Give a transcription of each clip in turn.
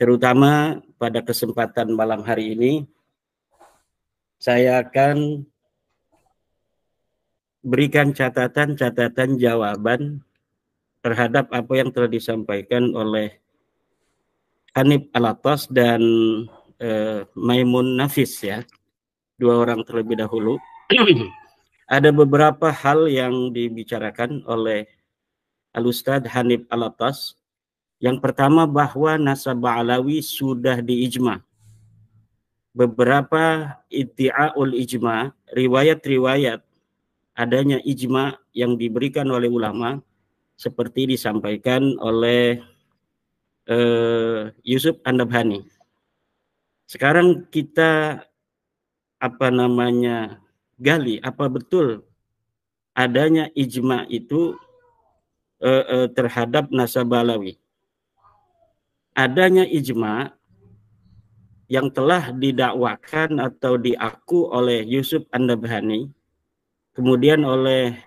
Terutama pada kesempatan malam hari ini, saya akan berikan catatan-catatan jawaban terhadap apa yang telah disampaikan oleh Hanif Alatas dan Maimun Nafis, ya, dua orang terlebih dahulu. Ada beberapa hal yang dibicarakan oleh Al-Ustadz Hanif Alatas. Yang pertama, bahwa nasab Ba'alawi sudah diijma. Beberapa iddi'aul ijma, riwayat-riwayat adanya ijma yang diberikan oleh ulama, seperti disampaikan oleh Yusuf An-Nabhani. Sekarang kita gali apa betul adanya ijma itu terhadap nasab Ba'alawi. Adanya ijma yang telah didakwakan atau diaku oleh Yusuf An-Nabhani, kemudian oleh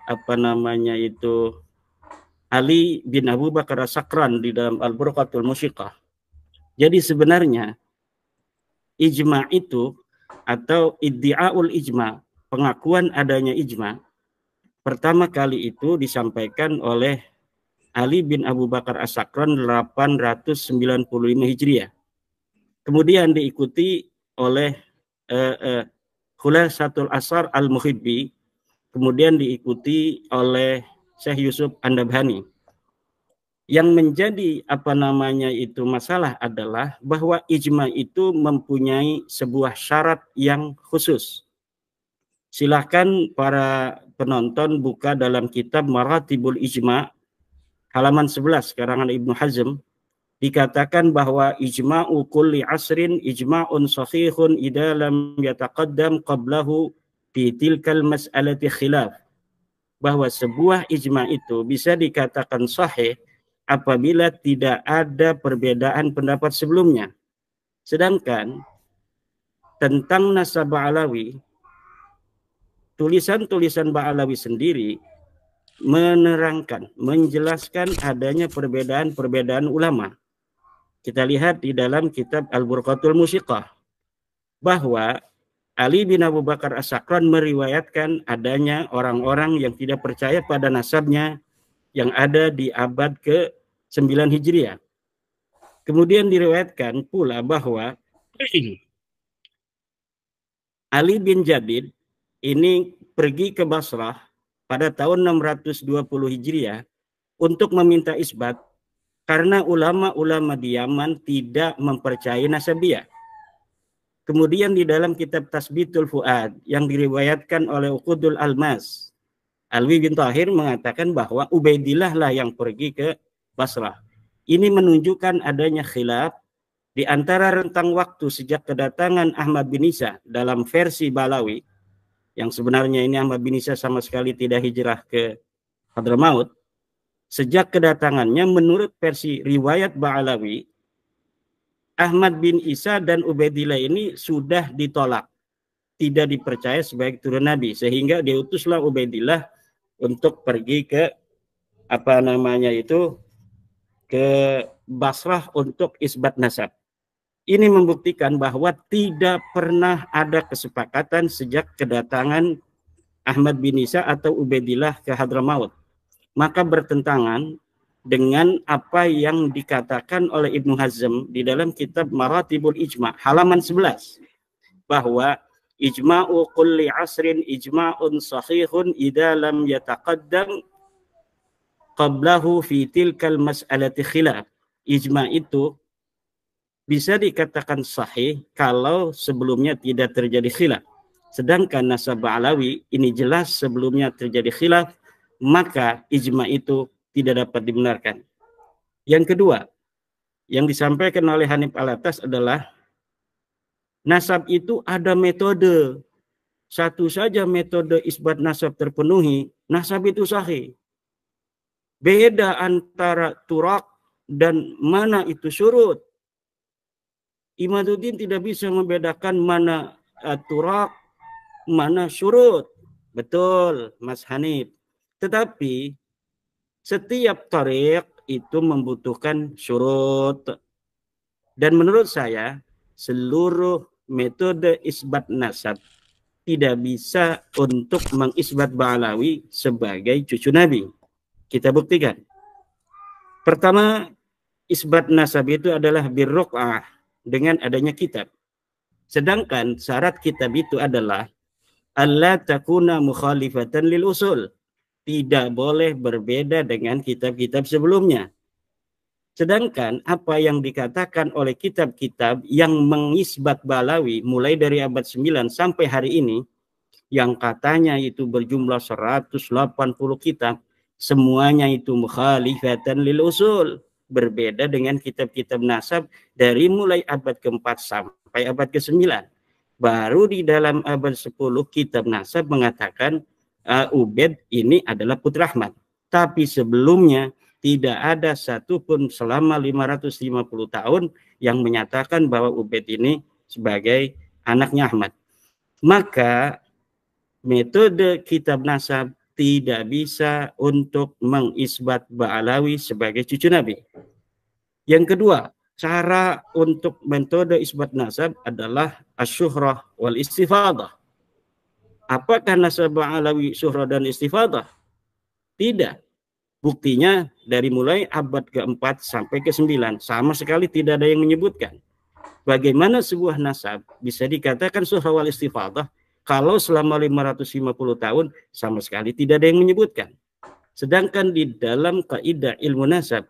Ali bin Abu Bakar As-Sakran di dalam Al-Burqatul Musyiqah. Jadi sebenarnya ijma itu atau iddi'aul ijma, pengakuan adanya ijma, pertama kali itu disampaikan oleh Ali bin Abu Bakar As-Sakran 895 Hijriah. Kemudian diikuti oleh Khulasatul Asar Al-Muhibbi, kemudian diikuti oleh Syekh Yusuf An-Nabhani. Yang menjadi masalah adalah bahwa ijma itu mempunyai sebuah syarat yang khusus. Silakan para penonton buka dalam kitab Maratibul Ijma halaman 11 karangan Ibnu Hazm. Dikatakan bahwa ijma'u kulli asrin ijma'un sahihun idza lam yataqaddam qablahu fi tilkal mas'alati khilaf. Bahwa sebuah ijma' itu bisa dikatakan sahih apabila tidak ada perbedaan pendapat sebelumnya. Sedangkan tentang nasab Ba'alawi, tulisan-tulisan Ba'alawi sendiri menerangkan, menjelaskan adanya perbedaan-perbedaan ulama. Kita lihat di dalam kitab Al-Burqatul Musyiqah bahwa Ali bin Abu Bakar As-Sakran meriwayatkan adanya orang-orang yang tidak percaya pada nasabnya yang ada di abad ke-9 Hijriah. Kemudian diriwayatkan pula bahwa Ali bin Jadid ini pergi ke Basrah pada tahun 620 Hijriah untuk meminta isbat karena ulama-ulama di Yaman tidak mempercayai nasabiyah. Kemudian di dalam kitab Tasbitul Fuad yang diriwayatkan oleh Uqudul Almas, Alwi bin Tahir mengatakan bahwa Ubaidillah lah yang pergi ke Basrah. Ini menunjukkan adanya khilaf di antara rentang waktu sejak kedatangan Ahmad bin Isa dalam versi Ba'alawi, yang sebenarnya ini Ahmad bin Isa sama sekali tidak hijrah ke Hadramaut. Sejak kedatangannya menurut versi riwayat Ba'alawi, Ahmad bin Isa dan Ubaidillah ini sudah ditolak, tidak dipercaya sebagai turun Nabi, sehingga diutuslah Ubaidillah untuk pergi ke ke Basrah untuk isbat nasab. Ini membuktikan bahwa tidak pernah ada kesepakatan sejak kedatangan Ahmad bin Isa atau Ubaidillah ke Hadramaut. Maka bertentangan dengan apa yang dikatakan oleh Ibnu Hazm di dalam kitab Maratibul Ijma halaman 11 bahwa ijma'u kulli asrin ijma'un sahihun idza lam yataqaddam qablahu fi tilkal mas'alati khilaf. Ijma' itu bisa dikatakan sahih kalau sebelumnya tidak terjadi khilaf. Sedangkan nasab Ba'alawi ini jelas sebelumnya terjadi khilaf, maka ijma itu tidak dapat dibenarkan. Yang kedua, yang disampaikan oleh Hanif Alatas adalah nasab itu ada metode. Satu saja metode isbat nasab terpenuhi, nasab itu sahih. Beda antara turak dan mana itu syurut. Imaduddin tidak bisa membedakan mana turak, mana syurut. Betul, Mas Hanif. Tetapi setiap tariq itu membutuhkan syurut. Dan menurut saya seluruh metode isbat nasab tidak bisa untuk mengisbat Ba'alawi sebagai cucu Nabi. Kita buktikan. Pertama, isbat nasab itu adalah birruq'ah, dengan adanya kitab. Sedangkan syarat kitab itu adalah alla takuna mukhalifatan lil usul. Tidak boleh berbeda dengan kitab-kitab sebelumnya. Sedangkan apa yang dikatakan oleh kitab-kitab yang mengisbat Ba'alawi mulai dari abad 9 sampai hari ini, yang katanya itu berjumlah 180 kitab, semuanya itu mukhalifatan lil usul, berbeda dengan kitab-kitab nasab dari mulai abad ke-4 sampai abad ke-9. Baru di dalam abad 10 kitab nasab mengatakan Ubaid ini adalah putra Ahmad. Tapi sebelumnya tidak ada satupun selama 550 tahun yang menyatakan bahwa Ubaid ini sebagai anaknya Ahmad. Maka metode kitab nasab tidak bisa untuk mengisbat Ba'alawi sebagai cucu Nabi. Yang kedua, cara untuk metode isbat nasab adalah asyuhrah wal istifadah. Apakah nasab Ba'alawi syuhrah dan istifadah? Tidak. Buktinya dari mulai abad ke-4 sampai ke-9 sama sekali tidak ada yang menyebutkan. Bagaimana sebuah nasab bisa dikatakan syuhrah wal istifadah kalau selama 550 tahun sama sekali tidak ada yang menyebutkan. Sedangkan di dalam kaidah ilmu nasab,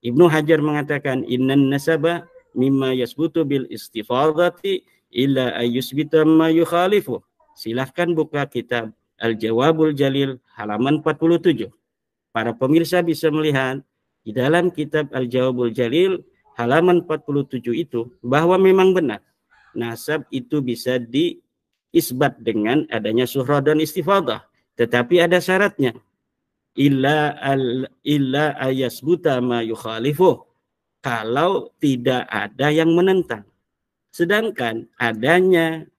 Ibnu Hajar mengatakan innan nasaba mimma yasbutu bil istifadati illa ayyusbita ma yukhalifu. Silahkan buka kitab Al-Jawabul Jalil halaman 47. Para pemirsa bisa melihat di dalam kitab Al-Jawabul Jalil halaman 47 itu bahwa memang benar nasab itu bisa diisbat dengan adanya syuhrah dan istifadah, tetapi ada syaratnya. Illa ayasbuta ma yukhalifu, kalau tidak ada yang menentang. Sedangkan adanya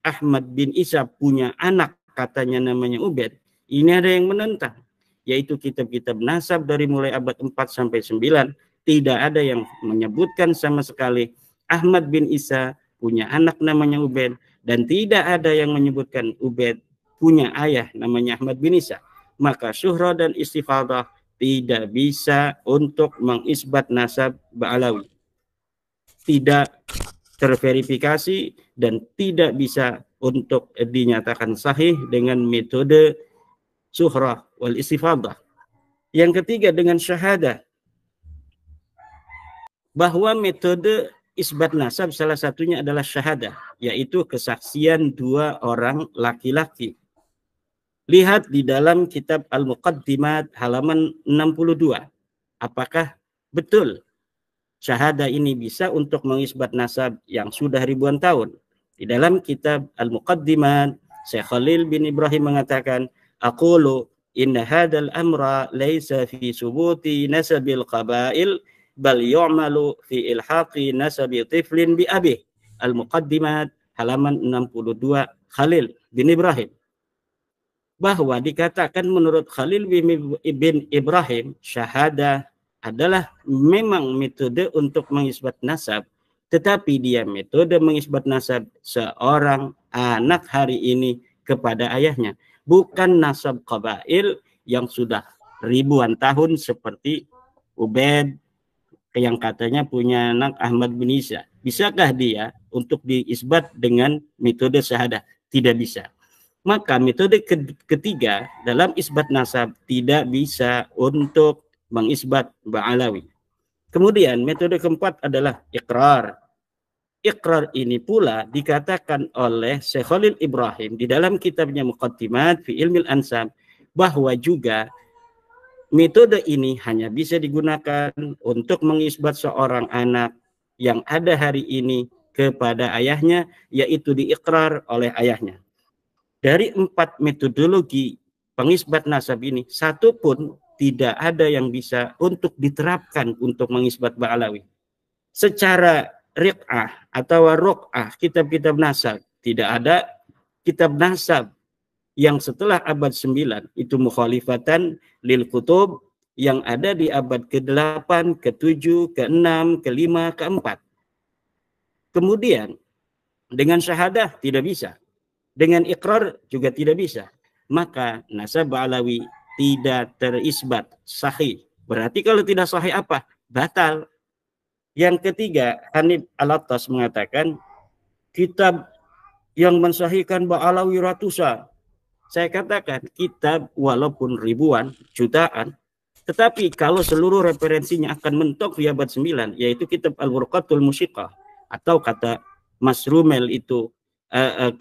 Ahmad bin Isa punya anak katanya namanya Ubaid, ini ada yang menentang, yaitu kitab-kitab nasab dari mulai abad 4 sampai 9 tidak ada yang menyebutkan sama sekali Ahmad bin Isa punya anak namanya Ubaid, dan tidak ada yang menyebutkan Ubaid punya ayah namanya Ahmad bin Isa. Maka syuhrah dan istifadah tidak bisa untuk mengisbat nasab Ba'alawi. Tidak terverifikasi dan tidak bisa untuk dinyatakan sahih dengan metode syuhrah wal istifadah. Yang ketiga dengan syahadah, bahwa metode isbat nasab salah satunya adalah syahadah, yaitu kesaksian dua orang laki-laki. Lihat di dalam kitab Al-Muqaddimat halaman 62. Apakah betul syahadah ini bisa untuk mengisbat nasab yang sudah ribuan tahun? Di dalam kitab Al-Muqaddimat, Syekh Khalil bin Ibrahim mengatakan, aqulu inna hadal amra laysa fi subuti nasabil qabail bal yu'malu fi ilhaqi nasabi tiflin bi abih. Al-Muqaddimat halaman 62, Khalil bin Ibrahim. Bahwa dikatakan menurut Khalil bin Ibrahim, syahadah adalah memang metode untuk mengisbat nasab, tetapi dia metode mengisbat nasab seorang anak hari ini kepada ayahnya, bukan nasab qabail yang sudah ribuan tahun seperti Ubaid yang katanya punya anak Ahmad bin Isa. Bisakah dia untuk diisbat dengan metode syahadah? Tidak bisa. Maka metode ketiga dalam isbat nasab tidak bisa untuk mengisbat Ba'alawi. Kemudian metode keempat adalah iqrar. Iqrar ini pula dikatakan oleh Syekh Khalil Ibrahim di dalam kitabnya Muqaddimat fi Ilmil Ansab, bahwa juga metode ini hanya bisa digunakan untuk mengisbat seorang anak yang ada hari ini kepada ayahnya, yaitu diiqrar oleh ayahnya. Dari 4 metodologi pengisbat nasab ini, satu pun tidak ada yang bisa untuk diterapkan untuk mengisbat Ba'alawi. Secara riq'ah atau ruq'ah, kitab-kitab nasab, tidak ada kitab nasab yang setelah abad 9 itu mukhalifatan lil kutub yang ada di abad ke-8, ke-7, ke-6, ke-5, ke-4. Kemudian dengan syahadah tidak bisa, dengan ikrar juga tidak bisa. Maka nasab Alawi tidak terisbat sahih. Berarti kalau tidak sahih apa? Batal. Yang ketiga, Hanif Al-Attas mengatakan kitab yang mensahihkan Ba'alawi ratusan. Saya katakan kitab walaupun ribuan, jutaan, tetapi kalau seluruh referensinya akan mentok di abad 9, yaitu kitab Al-Burqatul Musyiqah, atau kata Mas Rumel itu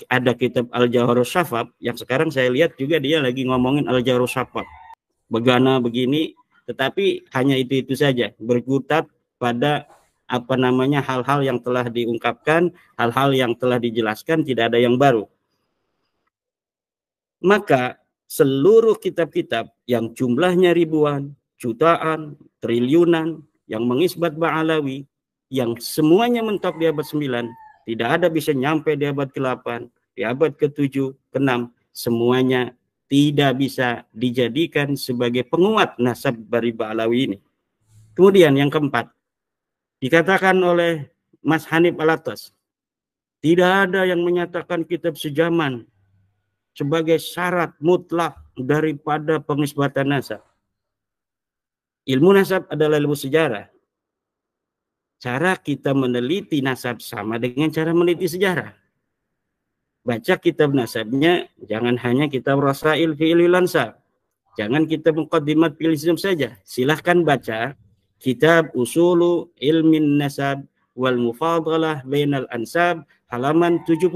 ada kitab Al-Jawharus Syafab, yang sekarang saya lihat juga dia lagi ngomongin Al-Jawharus Syafab. Begana begini, tetapi hanya itu saja, berkutat pada apa namanya hal-hal yang telah diungkapkan, hal-hal yang telah dijelaskan, tidak ada yang baru. Maka seluruh kitab-kitab yang jumlahnya ribuan, jutaan, triliunan, yang mengisbat Ba'alawi, yang semuanya mentok di abad 9, tidak ada bisa nyampe di abad ke-8, di abad ke-7, ke-6, semuanya tidak bisa dijadikan sebagai penguat nasab dari Ba'alawi ini. Kemudian yang keempat, dikatakan oleh Mas Hanif Al-Attas, tidak ada yang menyatakan kitab sejaman sebagai syarat mutlak daripada pengisbatan nasab. Ilmu nasab adalah ilmu sejarah. Cara kita meneliti nasab sama dengan cara meneliti sejarah. Baca kitab nasabnya, jangan hanya kitab Rasail fi Ilmil Ansab. Jangan kitab Muqaddimat fil Islam saja. Silahkan baca kitab Usulu Ilmin Nasab wal Mufadalah Bainal Ansab halaman 76.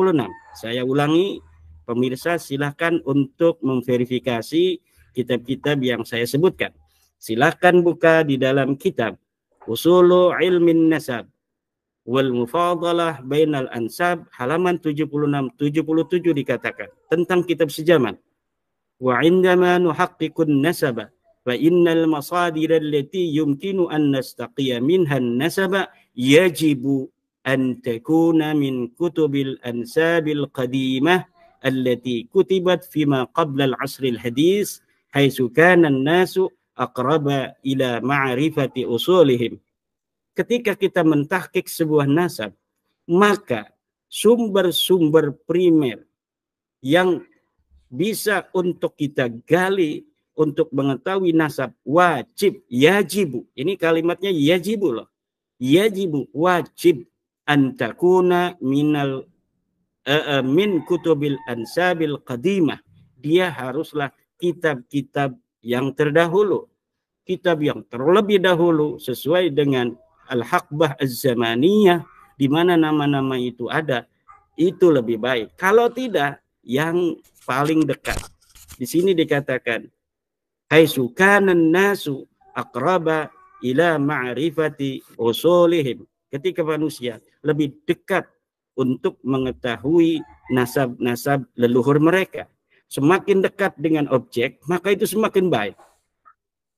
Saya ulangi, pemirsa silahkan untuk memverifikasi kitab-kitab yang saya sebutkan. Silahkan buka di dalam kitab Usulu Ilmin Nasab wal Mufadalah Bainal Ansab halaman 76-77 dikatakan tentang kitab sejaman. Wa indama nuhaqqiqun nasaba fa innal masadir allati yumkinu an nastaqiya minha an-nasaba yajibu an takuna min kutubil ansabil qadimah allati kutibat fima qabla al-'asr al-hadis haitsu kana an-nasu aqraba ila ma'rifati usulihim. Ketika kita mentahqiq sebuah nasab, maka sumber-sumber primer yang bisa untuk kita gali untuk mengetahui nasab wajib, yajibu. Ini kalimatnya yajibu loh. Yajibu, wajib antakuna minal min kutubil ansabil qadimah. Dia haruslah kitab-kitab yang terdahulu. Kitab yang terlebih dahulu sesuai dengan Al-Haqbah Az-Zamaniyah, di mana nama-nama itu ada, itu lebih baik. Kalau tidak, yang paling dekat. Di sini dikatakan, haitsu kana an-nasu aqraba ila ma'rifati usulihim. Ketika manusia lebih dekat untuk mengetahui nasab-nasab leluhur mereka. Semakin dekat dengan objek, maka itu semakin baik.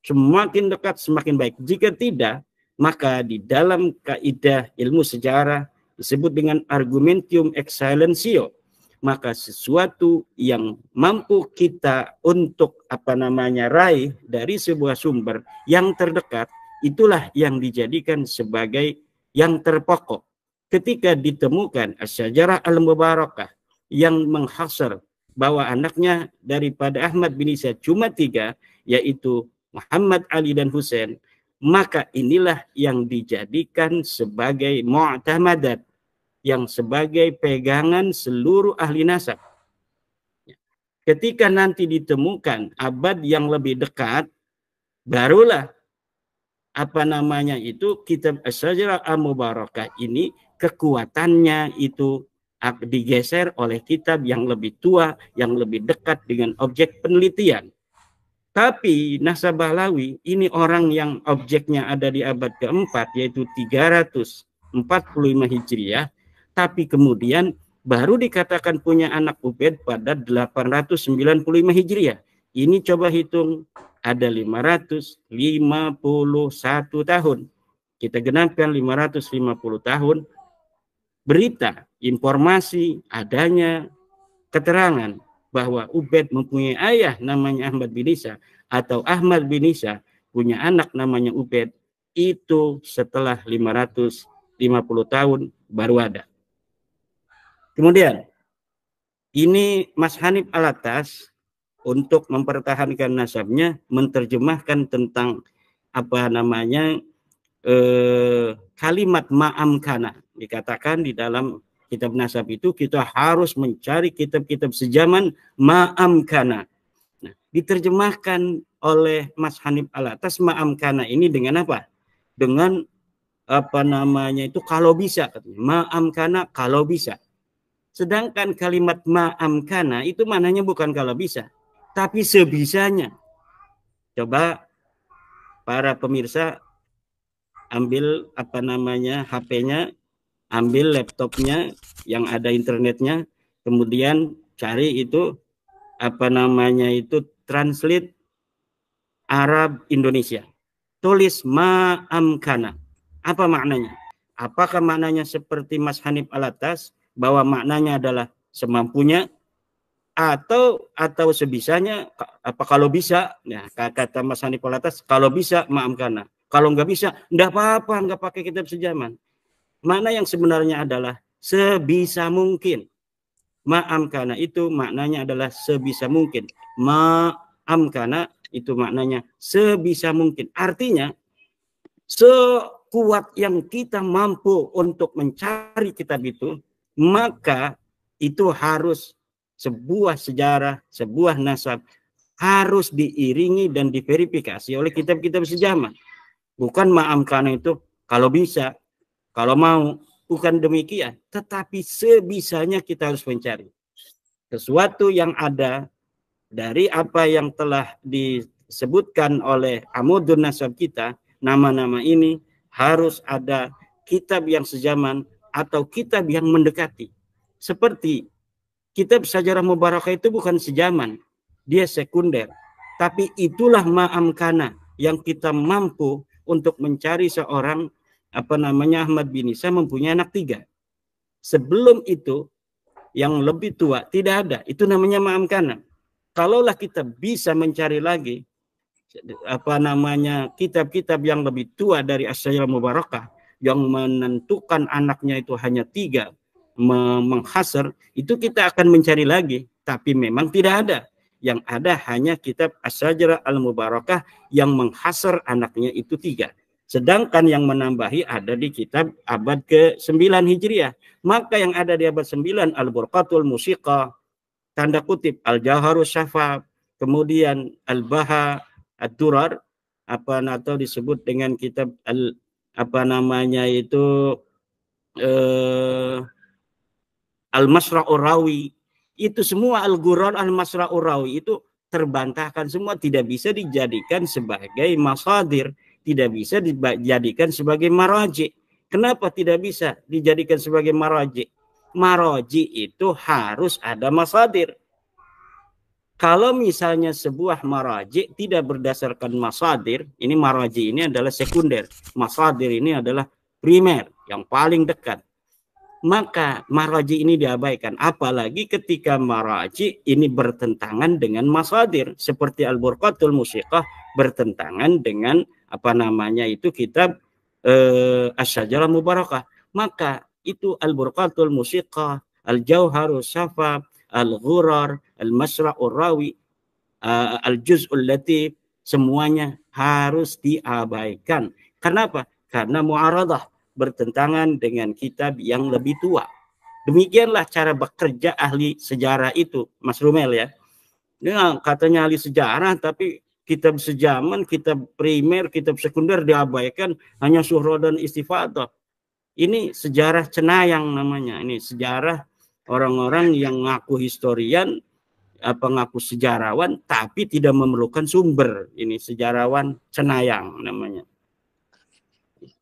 Semakin dekat, semakin baik. Jika tidak, maka di dalam kaidah ilmu sejarah disebut dengan argumentium excellentio. Maka sesuatu yang mampu kita untuk raih dari sebuah sumber yang terdekat, itulah yang dijadikan sebagai yang terpokok. Ketika ditemukan Asy-Syajarah Al-Mubarakah yang menghasar bahwa anaknya daripada Ahmad bin Isa cuma 3, yaitu Muhammad, Ali, dan Husain, maka inilah yang dijadikan sebagai mu'tamadat, yang sebagai pegangan seluruh ahli nasab. Ketika nanti ditemukan abad yang lebih dekat, barulah kitab Asy-Syajarah Al-Mubarakah ini kekuatannya itu digeser oleh kitab yang lebih tua, yang lebih dekat dengan objek penelitian. Tapi nasab Ba'alawi ini orang yang objeknya ada di abad keempat, yaitu 345 Hijriah, tapi kemudian baru dikatakan punya anak Ubaid pada 895 Hijriah. Ini coba hitung, ada 551 tahun. Kita genapkan 550 tahun. Berita, informasi, adanya keterangan bahwa Ubaid mempunyai ayah namanya Ahmad bin Isa atau Ahmad bin Isa punya anak namanya Ubaid, itu setelah 550 tahun baru ada. Kemudian ini Mas Hanif Alatas untuk mempertahankan nasabnya menerjemahkan tentang apa namanya kalimat ma'amkana. Dikatakan di dalam kitab nasab itu kita harus mencari kitab-kitab sejaman ma'amkana. Nah, diterjemahkan oleh Mas Hanif Alatas ma'amkana ini dengan apa? Dengan apa namanya itu kalau bisa, ma'amkana kalau bisa. Sedangkan kalimat ma'amkana itu maknanya bukan kalau bisa, tapi sebisanya. Coba para pemirsa ambil apa namanya HP-nya, ambil laptopnya yang ada internetnya, kemudian cari itu apa namanya itu translate Arab Indonesia. Tulis ma'amkana. Apa maknanya? Apakah maknanya seperti Mas Hanif Alatas bahwa maknanya adalah semampunya atau sebisanya, apa kalau bisa, ya kata Mas Hanif Alatas, kalau bisa ma'amkana. Kalau nggak bisa, nggak apa-apa, nggak pakai kitab sejaman. Makna yang sebenarnya adalah sebisa mungkin. Ma'amkana itu maknanya adalah sebisa mungkin. Ma'amkana itu maknanya sebisa mungkin. Artinya, sekuat yang kita mampu untuk mencari kitab itu, maka itu harus sebuah sejarah, sebuah nasab harus diiringi dan diverifikasi oleh kitab-kitab sejaman. Bukan ma'amkana itu kalau bisa, kalau mau, bukan demikian. Tetapi sebisanya kita harus mencari sesuatu yang ada dari apa yang telah disebutkan oleh Amudun Nasab kita. Nama-nama ini harus ada kitab yang sejaman atau kitab yang mendekati. Seperti kitab Sajarah Mubarakah itu bukan sejaman, dia sekunder. Tapi itulah ma'amkana yang kita mampu untuk mencari seorang apa namanya Ahmad bin Isa mempunyai anak 3. Sebelum itu yang lebih tua tidak ada. Itu namanya ma'amkana. Kalaulah kita bisa mencari lagi apa namanya kitab-kitab yang lebih tua dari As-Sajarah Mubarakah yang menentukan anaknya itu hanya 3, menghasar, itu kita akan mencari lagi, tapi memang tidak ada. Yang ada hanya kitab As-Sajarah Al-Mubarakah yang menghasar anaknya itu 3. Sedangkan yang menambahi ada di kitab abad ke-9 Hijriah. Maka yang ada di abad 9 Al-Burqatul Musiqah, tanda kutip Al-Jauharus Syafaf, kemudian Al-Baha Ad-Durar, atau disebut dengan kitab apa namanya itu Al-Masra'ur Rawi, itu semua Al-Ghurar Al-Masra'ur Rawi itu terbantahkan semua, tidak bisa dijadikan sebagai masadir, tidak bisa dijadikan sebagai maraji. Kenapa tidak bisa dijadikan sebagai maraji? Maraji itu harus ada masadir. Kalau misalnya sebuah maraji tidak berdasarkan masadir, ini maraji ini adalah sekunder, masadir ini adalah primer, yang paling dekat. Maka maraji ini diabaikan, apalagi ketika maraji ini bertentangan dengan masadir, seperti Al-Burqatul Musiqah bertentangan dengan apa namanya itu kitab As-Sajarah Mubarakah. Maka itu Al-Burqatul Musiqah, Al-Jauharus Syafaf, Al-Ghurar, Al-Masra'ur Rawi, Al-Juz'ul Latif, semuanya harus diabaikan. Kenapa? Karena mu'aradah, bertentangan dengan kitab yang lebih tua. Demikianlah cara bekerja ahli sejarah itu, Mas Rumel ya. Dia katanya ahli sejarah, tapi kitab sejaman, kitab primer, kitab sekunder diabaikan, hanya surah dan istifadah. Ini sejarah cenayang namanya. Ini sejarah orang-orang yang ngaku historian, apa ngaku sejarawan, tapi tidak memerlukan sumber. Ini sejarawan cenayang namanya.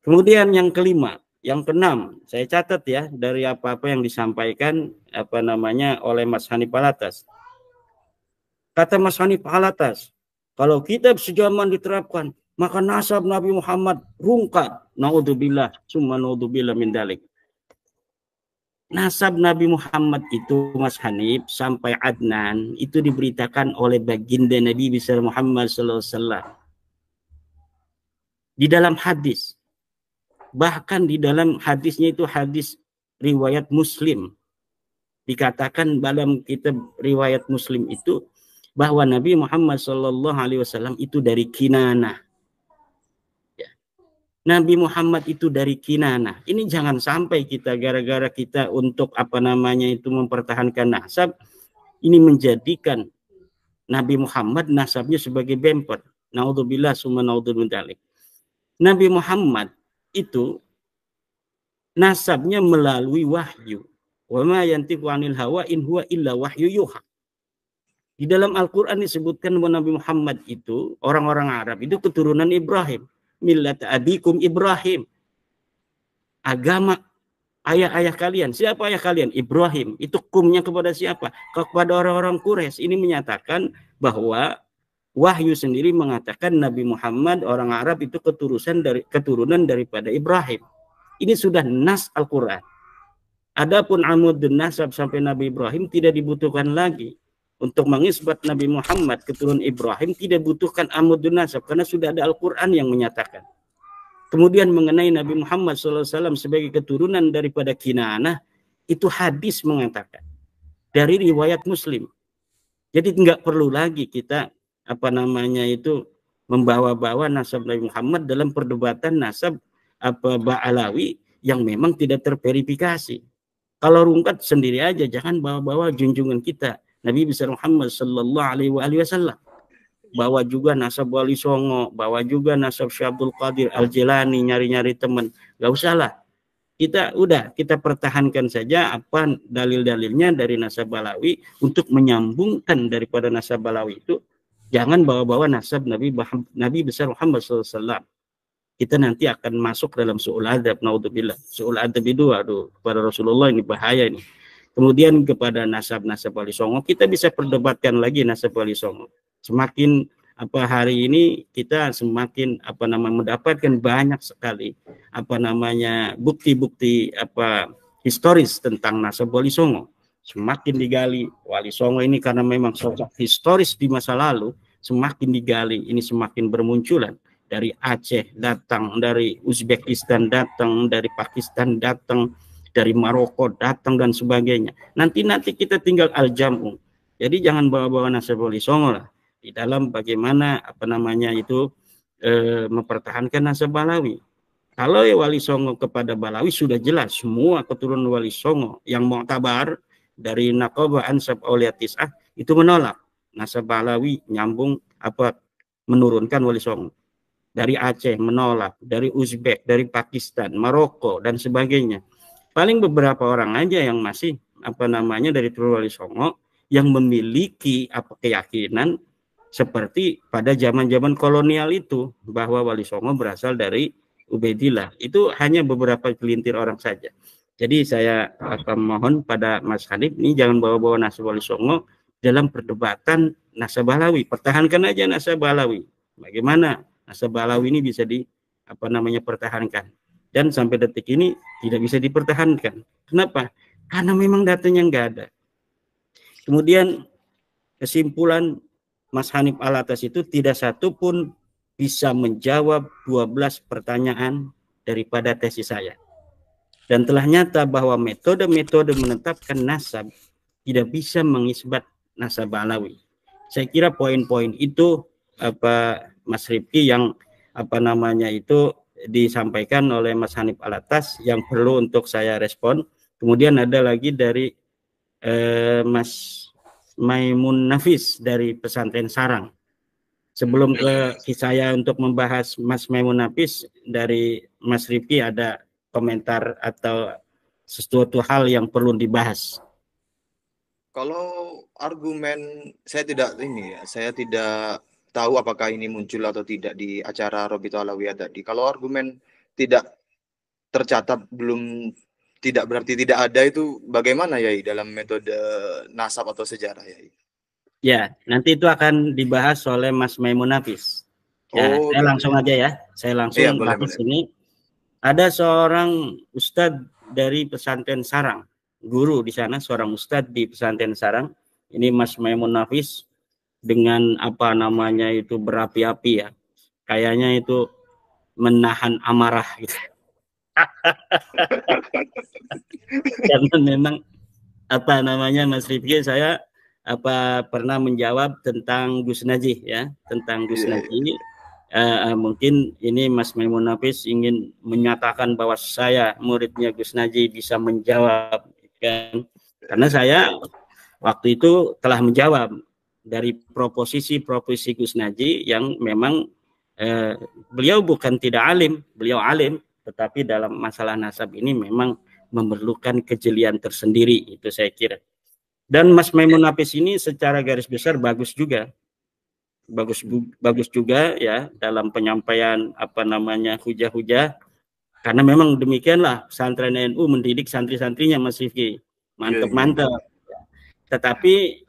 Kemudian yang kelima, yang keenam, saya catat ya dari apa-apa yang disampaikan apa namanya oleh Mas Hanif Alatas. Kata Mas Hanif Alatas, kalau kitab sejaman diterapkan, maka nasab Nabi Muhammad rungkat. Naudzubillah, summa naudzubillah min dalik. Nasab Nabi Muhammad itu Mas Hanif sampai Adnan itu diberitakan oleh baginda Nabi besar Muhammad sallallahu alaihi wasallam. di dalam hadis. Bahkan di dalam hadisnya itu hadis riwayat Muslim. Dikatakan dalam kitab riwayat Muslim itu bahwa Nabi Muhammad SAW itu dari Kinanah. Ya. Nabi Muhammad itu dari Kinanah. Ini jangan sampai kita gara-gara kita untuk apa namanya itu mempertahankan nasab, ini menjadikan Nabi Muhammad nasabnya sebagai bemper. Naudzubillah summa naudzubillah. Nabi Muhammad itu nasabnya melalui wahyu. Wa ma yantiqu 'anil hawa in huwa illa wahyu yuha. Di dalam Al-Qur'an disebutkan bahwa Nabi Muhammad itu orang-orang Arab itu keturunan Ibrahim. Millat abikum Ibrahim. Agama ayah-ayah kalian. Siapa ayah kalian? Ibrahim. Itu kumnya kepada siapa? Kepada orang-orang Quraisy. Ini menyatakan bahwa wahyu sendiri mengatakan Nabi Muhammad orang Arab itu keturunan daripada Ibrahim. Ini sudah nas Al-Quran. Adapun amudun nasab sampai Nabi Ibrahim tidak dibutuhkan lagi. Untuk mengisbat Nabi Muhammad keturunan Ibrahim tidak butuhkan amudun nasab karena sudah ada Al-Quran yang menyatakan. Kemudian mengenai Nabi Muhammad SAW sebagai keturunan daripada Kinanah, itu hadis mengatakan dari riwayat Muslim. Jadi nggak perlu lagi kita apa namanya itu membawa-bawa nasab Nabi Muhammad dalam perdebatan nasab apa Ba'alawi yang memang tidak terverifikasi. Kalau rungkat sendiri aja, jangan bawa-bawa junjungan kita Nabi besar Muhammad Sallallahu Alaihi Wasallam. Bawa juga nasab Wali Songo, bawa juga nasab Syekh Abdul Qadir Al-Jilani, nyari-nyari teman. Gak usah lah. Kita pertahankan saja apa dalil-dalilnya dari nasab Balawi untuk menyambungkan daripada nasab Balawi itu. Jangan bawa-bawa nasab Nabi besar Muhammad SAW. Kita nanti akan masuk dalam su'ul adab, naudzubillah. Su'ul adab itu, aduh, kepada Rasulullah ini bahaya ini. Kemudian kepada nasab-nasab Wali Songo, kita bisa perdebatkan lagi nasab Wali Songo. Semakin apa hari ini kita semakin apa namanya mendapatkan banyak sekali apa namanya bukti-bukti apa historis tentang nasab Wali Songo. Semakin digali Wali Songo ini karena memang sosok historis di masa lalu, semakin digali ini semakin bermunculan. Dari Aceh datang, dari Uzbekistan datang, dari Pakistan datang, dari Maroko datang dan sebagainya. Nanti kita tinggal al-jam'u. Jadi jangan bawa-bawa nasab Wali Songo lah di dalam bagaimana apa namanya itu mempertahankan nasab Balawi. Kalau ya Wali Songo kepada Balawi sudah jelas semua keturunan Wali Songo yang mu'tabar dari Naqabah Ansab Aulia Tis'ah itu menolak nasab Balawi nyambung apa menurunkan Wali Songo. Dari Aceh menolak, dari Uzbek, dari Pakistan, Maroko dan sebagainya. Paling beberapa orang aja yang masih apa namanya dari turun Wali Songo yang memiliki apa keyakinan seperti pada zaman-zaman kolonial itu bahwa Wali Songo berasal dari Ubaidillah. Itu hanya beberapa pelintir orang saja. Jadi saya akan mohon pada Mas Hanif ini jangan bawa-bawa nasab Wali Songo dalam perdebatan nasab Balawi. Pertahankan aja nasab Balawi. Bagaimana nasab Balawi ini bisa pertahankan, dan sampai detik ini tidak bisa dipertahankan. Kenapa? Karena memang datanya nggak ada. Kemudian kesimpulan Mas Hanif Alatas itu tidak satu pun bisa menjawab 12 pertanyaan daripada tesis saya. Dan telah nyata bahwa metode-metode menetapkan nasab tidak bisa mengisbat nasab Balawi. Saya kira poin-poin itu Mas Rifki yang itu disampaikan oleh Mas Hanif Alatas yang perlu untuk saya respon. Kemudian ada lagi dari Mas Maimun Nafis dari Pesantren Sarang. Sebelum ke saya untuk membahas Mas Maimun Nafis, dari Mas Rifki ada komentar atau sesuatu hal yang perlu dibahas. Kalau argumen saya tidak tahu apakah ini muncul atau tidak di acara Robito Alawiyah tadi. Kalau argumen tidak tercatat tidak berarti tidak ada, itu bagaimana ya dalam metode nasab atau sejarah ya? Ya, nanti itu akan dibahas oleh Mas Maimun Nafis. Ya, saya langsung aja ya. Saya langsung bahas ini. Ada seorang ustadz dari Pesantren Sarang, guru di sana, seorang ustadz di Pesantren Sarang. Ini Mas Maimun Nafis dengan berapi-api ya. Kayaknya itu menahan amarah gitu. Karena memang apa namanya Mas Rifki, saya pernah menjawab tentang Gus Najih ya, tentang Gus Najih. Mungkin ini Mas Maimun Nafis ingin menyatakan bahwa saya muridnya Gus Najih bisa menjawab kan, karena saya waktu itu telah menjawab dari proposisi Gus Najih yang memang beliau bukan tidak alim, beliau alim, tetapi dalam masalah nasab ini memang memerlukan kejelian tersendiri, itu saya kira. Dan Mas Maimun Nafis ini secara garis besar bagus juga, bagus juga ya dalam penyampaian apa namanya hujah-hujah, karena memang demikianlah pesantren NU mendidik santri-santrinya Mas Rifki, mantep-mantep. Tetapi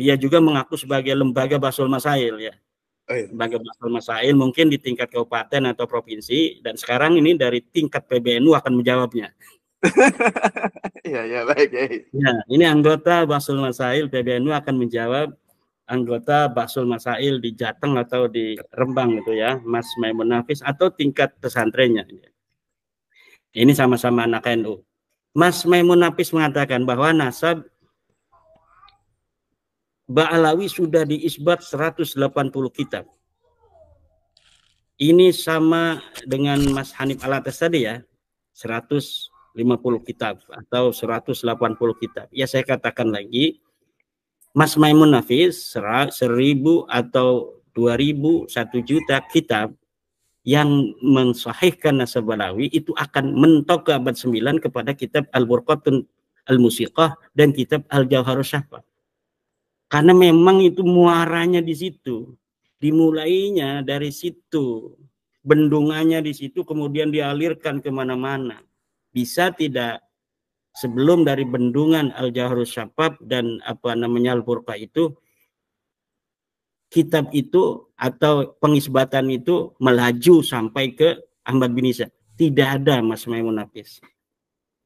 dia juga mengaku sebagai lembaga Basul Masail ya. Lembaga Basul Masail mungkin di tingkat kabupaten atau provinsi, dan sekarang ini dari tingkat PBNU akan menjawabnya. Ya, baik. Ya, ini anggota Basul Masail PBNU akan menjawab anggota Basul Masail di Jateng atau di Rembang gitu ya, Mas Maimun Nafis, atau tingkat pesantrennya. Ini sama-sama anak NU. Mas Maimun Nafis mengatakan bahwa nasab Ba'alawi sudah diisbat 180 kitab. Ini sama dengan Mas Hanif Alatas tadi ya, 150 kitab atau 180 kitab. Ya saya katakan lagi, Mas Maimun Nafis 1000 atau 2000, 1 juta kitab yang mensahihkan nasab Ba'alawi itu akan mentok ke abad 9 kepada kitab Al-Burqatun Al-Musiqah dan kitab Al-Jawharus Syafah. Karena memang itu muaranya di situ, dimulainya dari situ, bendungannya di situ, kemudian dialirkan kemana-mana. Bisa tidak sebelum dari bendungan Al-Jawharus Syafaf dan apa namanya Al-Furqah itu, kitab itu atau pengisbatan itu melaju sampai ke Ahmad bin Isa? Tidak ada, Mas Maimun Nafis.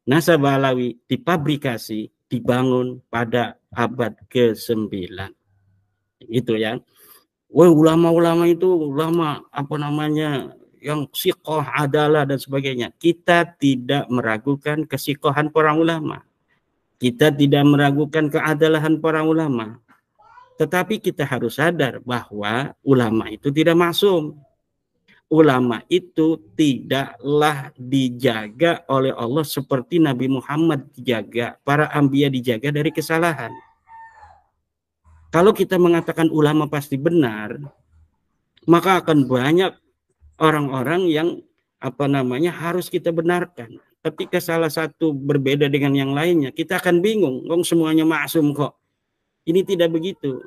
Nasab Ba'alawi dipabrikasi, dibangun pada abad ke-9. Itu ya. Wah, ulama-ulama itu ulama apa namanya yang siqoh, adalah dan sebagainya. Kita tidak meragukan kesikohan para ulama. Kita tidak meragukan keadalahan para ulama. Tetapi kita harus sadar bahwa ulama itu tidak maksum. Ulama itu tidaklah dijaga oleh Allah seperti Nabi Muhammad dijaga, para anbiya dijaga dari kesalahan. Kalau kita mengatakan ulama pasti benar, maka akan banyak orang-orang yang apa namanya harus kita benarkan. Ketika salah satu berbeda dengan yang lainnya, kita akan bingung. Semuanya maksum kok. Ini tidak begitu.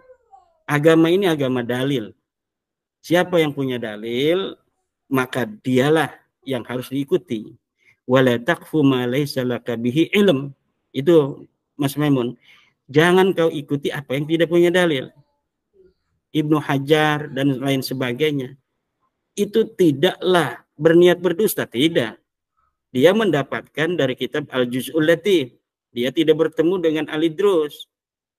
Agama ini agama dalil. Siapa yang punya dalil, maka dialah yang harus diikuti. Wala taqfu ma laysa laka bihi ilm. Itu Mas Maimun. Jangan kau ikuti apa yang tidak punya dalil. Ibnu Hajar dan lain sebagainya. Itu tidaklah berniat berdusta, tidak. Dia mendapatkan dari kitab Al-Juz'ul Latif. Dia tidak bertemu dengan Al-Idrus.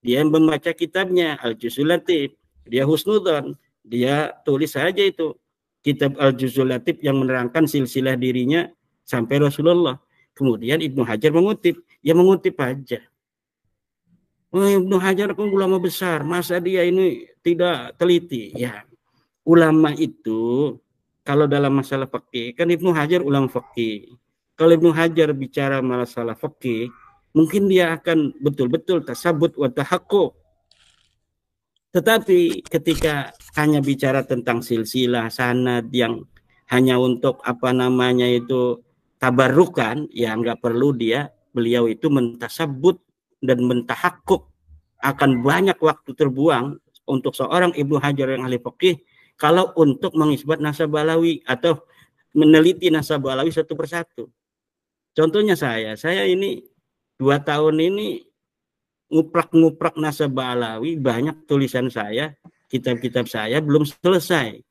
Dia membaca kitabnya Al-Juz'ul Latif. Dia husnudzon. Dia tulis saja itu. Kitab Al-Juz'ul Latif yang menerangkan silsilah dirinya sampai Rasulullah. Kemudian Ibnu Hajar mengutip. Ya mengutip aja. Oh, Ibnu Hajar kan ulama besar. Masa dia ini tidak teliti? Ya, ulama itu kalau dalam masalah fikih kan Ibnu Hajar ulama fikih. Kalau Ibnu Hajar bicara masalah fikih, mungkin dia akan betul-betul tasabut wa tahaqqu. Tetapi ketika hanya bicara tentang silsilah sanad yang hanya untuk apa namanya itu tabarrukan, ya nggak perlu beliau itu mentasabut dan mentahakkuk. Akan banyak waktu terbuang untuk seorang Ibnu Hajar yang ahli fikih kalau untuk mengisbat nasab Ba'alawi atau meneliti nasab Ba'alawi satu persatu. Contohnya saya ini 2 tahun ini nguprak-nguprak nasab Ba'alawi, banyak tulisan saya, kitab-kitab saya belum selesai.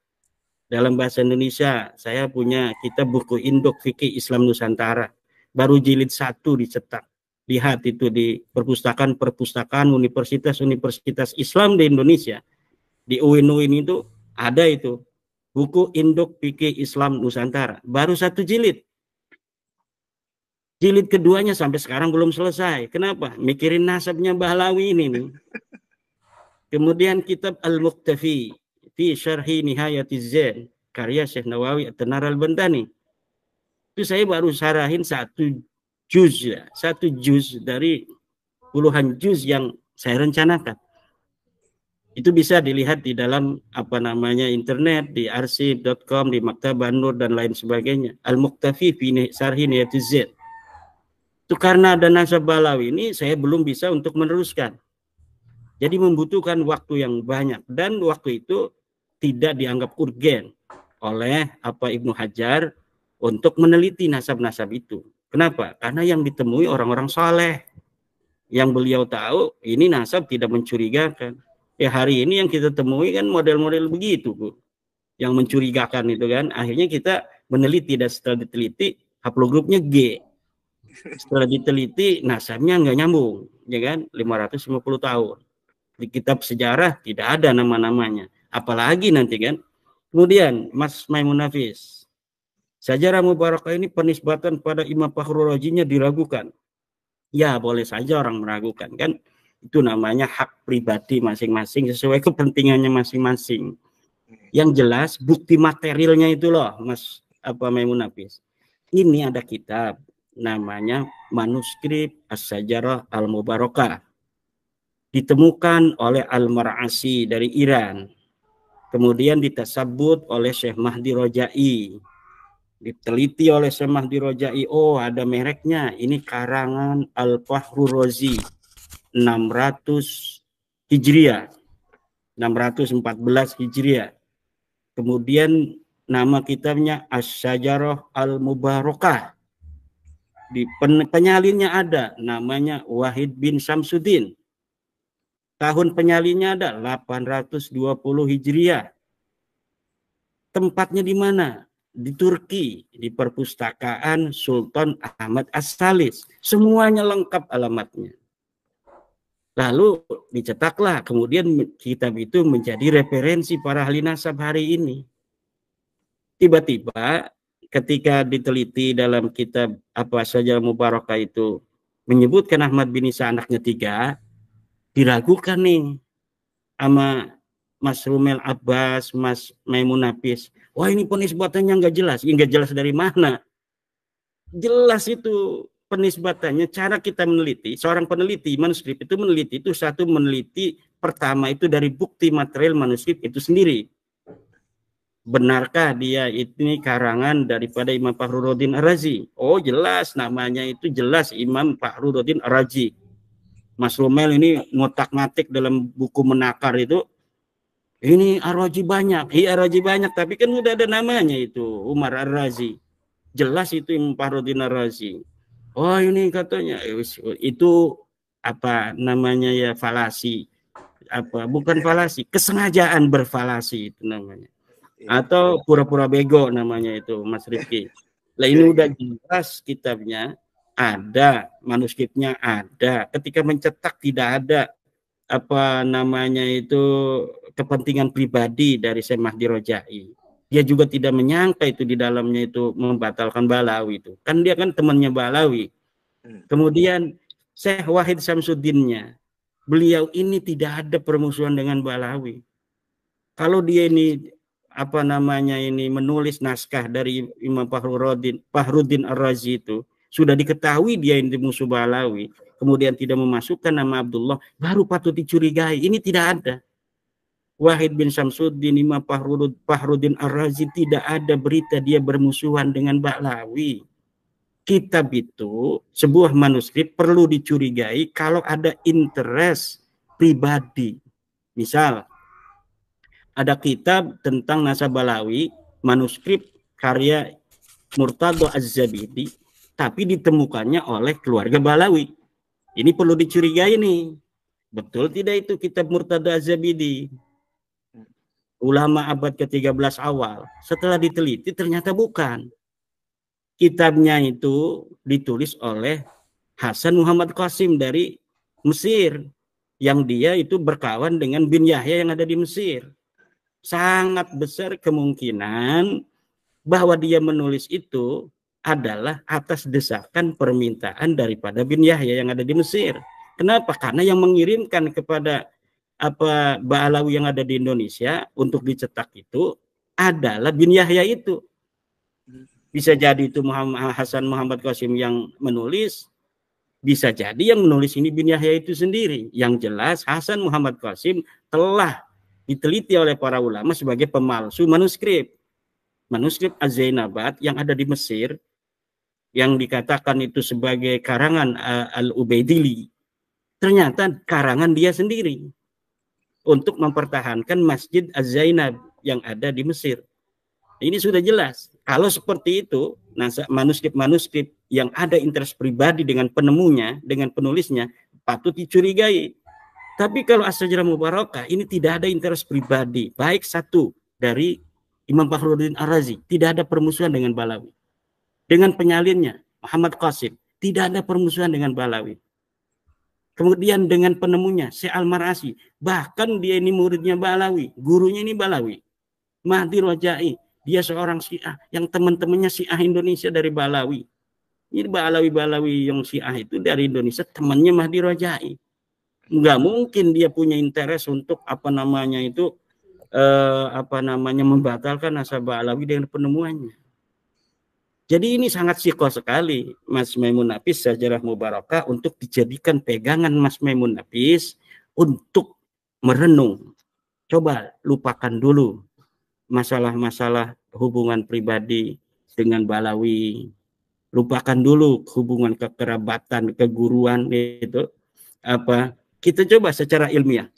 Dalam bahasa Indonesia, saya punya kitab buku Induk Fikih Islam Nusantara. Baru jilid 1 dicetak. Lihat itu di perpustakaan universitas Islam di Indonesia. Di UIN itu ada itu. buku Induk Fikih Islam Nusantara, baru 1 jilid. Jilid keduanya sampai sekarang belum selesai. Kenapa? Mikirin nasabnya Bahlawi ini nih. Kemudian kitab Al-Muqtafi fi Syarhi Nihayatiz Zain, karya Syekh Nawawi At-Tanar Al-Bantani. Itu saya baru sarahin 1 juz ya, 1 juz dari puluhan juz yang saya rencanakan. Itu bisa dilihat di dalam internet, di arsip.com, di Maktabah Nur dan lain sebagainya. Al-Muqtafi fi Syarhi Nihayatiz Zain. Itu karena ada nasab Bahlawi ini saya belum bisa untuk meneruskan. Jadi membutuhkan waktu yang banyak, dan waktu itu tidak dianggap urgen oleh Ibnu Hajar untuk meneliti nasab-nasab itu. Kenapa? Karena yang ditemui orang-orang saleh yang beliau tahu ini nasab tidak mencurigakan. Ya hari ini yang kita temui kan model-model begitu, Bu. Yang mencurigakan itu kan. Akhirnya kita meneliti, dan setelah diteliti haplogrupnya G. Setelah diteliti nasabnya nggak nyambung, ya kan? 550 tahun. Di kitab sejarah tidak ada nama-namanya. Apalagi nanti kan. Kemudian Mas Maimun Nafis, Sajarah Mubarakah ini penisbatan pada Imam Fakhrul Razinya diragukan. Ya boleh saja orang meragukan kan. Itu namanya hak pribadi masing-masing sesuai kepentingannya masing-masing. Yang jelas bukti materialnya itu loh Mas Maimun Nafis. Ini ada kitab namanya manuskrip As-Sajarah Al-Mubarakah. Ditemukan oleh Al-Mar'asi dari Iran. Kemudian ditasabut oleh Syekh Mahdi Rojai. Diteliti oleh Syekh Mahdi Rojai. Oh ada mereknya. Ini karangan Al-Fakhrul Razi. 600 Hijriah. 614 Hijriah. Kemudian nama kitabnya As-Sajarah Al-Mubarakah. Di penyalinnya ada namanya Wahid bin Samsuddin. Tahun penyalinnya ada 820 Hijriah. Tempatnya di mana? Di Turki, di perpustakaan Sultan Ahmad As-Salis. Semuanya lengkap alamatnya. Lalu dicetaklah, kemudian kitab itu menjadi referensi para ahli nasab hari ini. Tiba-tiba ketika diteliti dalam kitab Sajarah Mubarakah itu menyebutkan Ahmad bin Isa anaknya 3, diragukan nih sama Mas Rumel Abbas, Mas Maimun Nafis. Wah ini penisbatannya nggak jelas. Nggak jelas dari mana? Jelas itu penisbatannya. Cara kita meneliti, seorang peneliti manuskrip itu meneliti itu satu, meneliti pertama itu dari bukti material manuskrip itu sendiri. Benarkah dia ini karangan daripada Imam Fakhruddin Ar-Razi? Oh jelas, namanya itu jelas Imam Fakhruddin Ar-Razi. Mas Romel ini ngotak-ngatik dalam buku menakar itu, ini Ar-Razi banyak, iya Ar-Razi banyak, tapi kan udah ada namanya itu, Umar Ar-Razi. Jelas itu Imam Fakhruddin Ar-Razi. Oh ini katanya, itu falasi. Bukan falasi, kesengajaan berfalasi itu namanya. Atau pura-pura bego namanya itu, Mas Rifki. Lah ini udah jelas kitabnya, ada, manuskripnya ada. Ketika mencetak tidak ada kepentingan pribadi dari Syekh Mahdi Rojai. Dia juga tidak menyangka itu di dalamnya itu membatalkan Bahlawi itu. Kan dia kan temannya Bahlawi. Kemudian Syekh Wahid Samsuddinnya, beliau ini tidak ada permusuhan dengan Bahlawi. Kalau dia ini menulis naskah dari Imam Fakhruddin Ar-Razi itu, sudah diketahui dia ini musuh Bahlawi, kemudian tidak memasukkan nama Abdullah, baru patut dicurigai. Ini tidak ada. Wahid bin Samsuddin, Imam Fakhruddin Ar-Razi, tidak ada berita dia bermusuhan dengan Bahlawi. Kitab itu, sebuah manuskrip perlu dicurigai kalau ada interest pribadi. Misal, ada kitab tentang nasab Bahlawi, manuskrip karya Murtadha Az-Zabidi, tapi ditemukannya oleh keluarga Bahlawi. Ini perlu dicurigai nih. Betul tidak itu kitab Murtadha Az-Zabidi? Ulama abad ke-13 awal. Setelah diteliti ternyata bukan. Kitabnya itu ditulis oleh Hasan Muhammad Qasim dari Mesir. Yang dia itu berkawan dengan bin Yahya yang ada di Mesir. sangat besar kemungkinan bahwa dia menulis itu adalah atas desakan permintaan daripada bin Yahya yang ada di Mesir. Kenapa? Karena yang mengirimkan kepada Ba'alawi yang ada di Indonesia untuk dicetak itu adalah bin Yahya itu. Bisa jadi itu Hasan Muhammad Qasim yang menulis, bisa jadi yang menulis ini bin Yahya itu sendiri. Yang jelas Hasan Muhammad Qasim telah diteliti oleh para ulama sebagai pemalsu manuskrip. Manuskrip Az-Zainabat yang ada di Mesir, yang dikatakan itu sebagai karangan Al-Ubaidili, ternyata karangan dia sendiri untuk mempertahankan Masjid Az-Zainab yang ada di Mesir. Ini sudah jelas. Kalau seperti itu, manuskrip-manuskrip yang ada interest pribadi dengan penemunya, dengan penulisnya, patut dicurigai. Tapi kalau As-Sajarah Mubarakah, ini tidak ada interest pribadi. Baik satu dari Imam Fakhruddin Ar-Razi, tidak ada permusuhan dengan Balawi. Dengan penyalinnya, Muhammad Qasim, tidak ada permusuhan dengan Balawi. Kemudian dengan penemunya, Syekh Al-Marasi, bahkan dia ini muridnya Balawi, gurunya ini Balawi. Mahdi Rojai, dia seorang Syiah, yang teman-temannya Syiah Indonesia dari Balawi. Ini Balawi-Balawi yang Syiah itu dari Indonesia, temannya Mahdi Rojai. Nggak mungkin dia punya interest untuk membatalkan nasabah Alawi dengan penemuannya. Jadi ini sangat sikoh sekali Mas Maimun Nafis Sajarah Mubarakah untuk dijadikan pegangan Mas Maimun Nafis untuk merenung. Coba lupakan dulu masalah-masalah hubungan pribadi dengan Balawi. Lupakan dulu hubungan kekerabatan, keguruan itu kita coba secara ilmiah.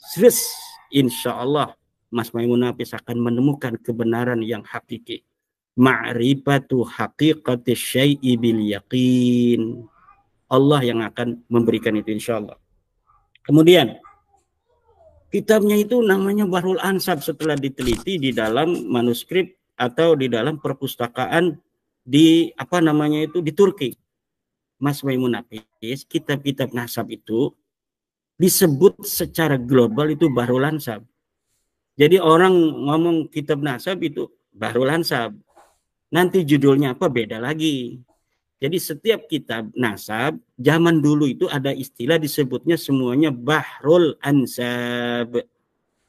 Insya Allah Mas Maimun Nafis akan menemukan kebenaran yang hakiki. Ma'rifatu haqiqati syai'i bil yaqin. Allah yang akan memberikan itu insya Allah. Kemudian kitabnya itu namanya Bahrul Ansab setelah diteliti di dalam manuskrip atau di dalam perpustakaan di di Turki. Mas Maimun Nafis, kitab-kitab nasab itu disebut secara global itu Bahrul Ansab. Jadi orang ngomong kitab nasab itu Bahrul Ansab. Nanti judulnya apa beda lagi. Jadi setiap kitab nasab zaman dulu itu ada istilah disebutnya semuanya Bahrul Ansab.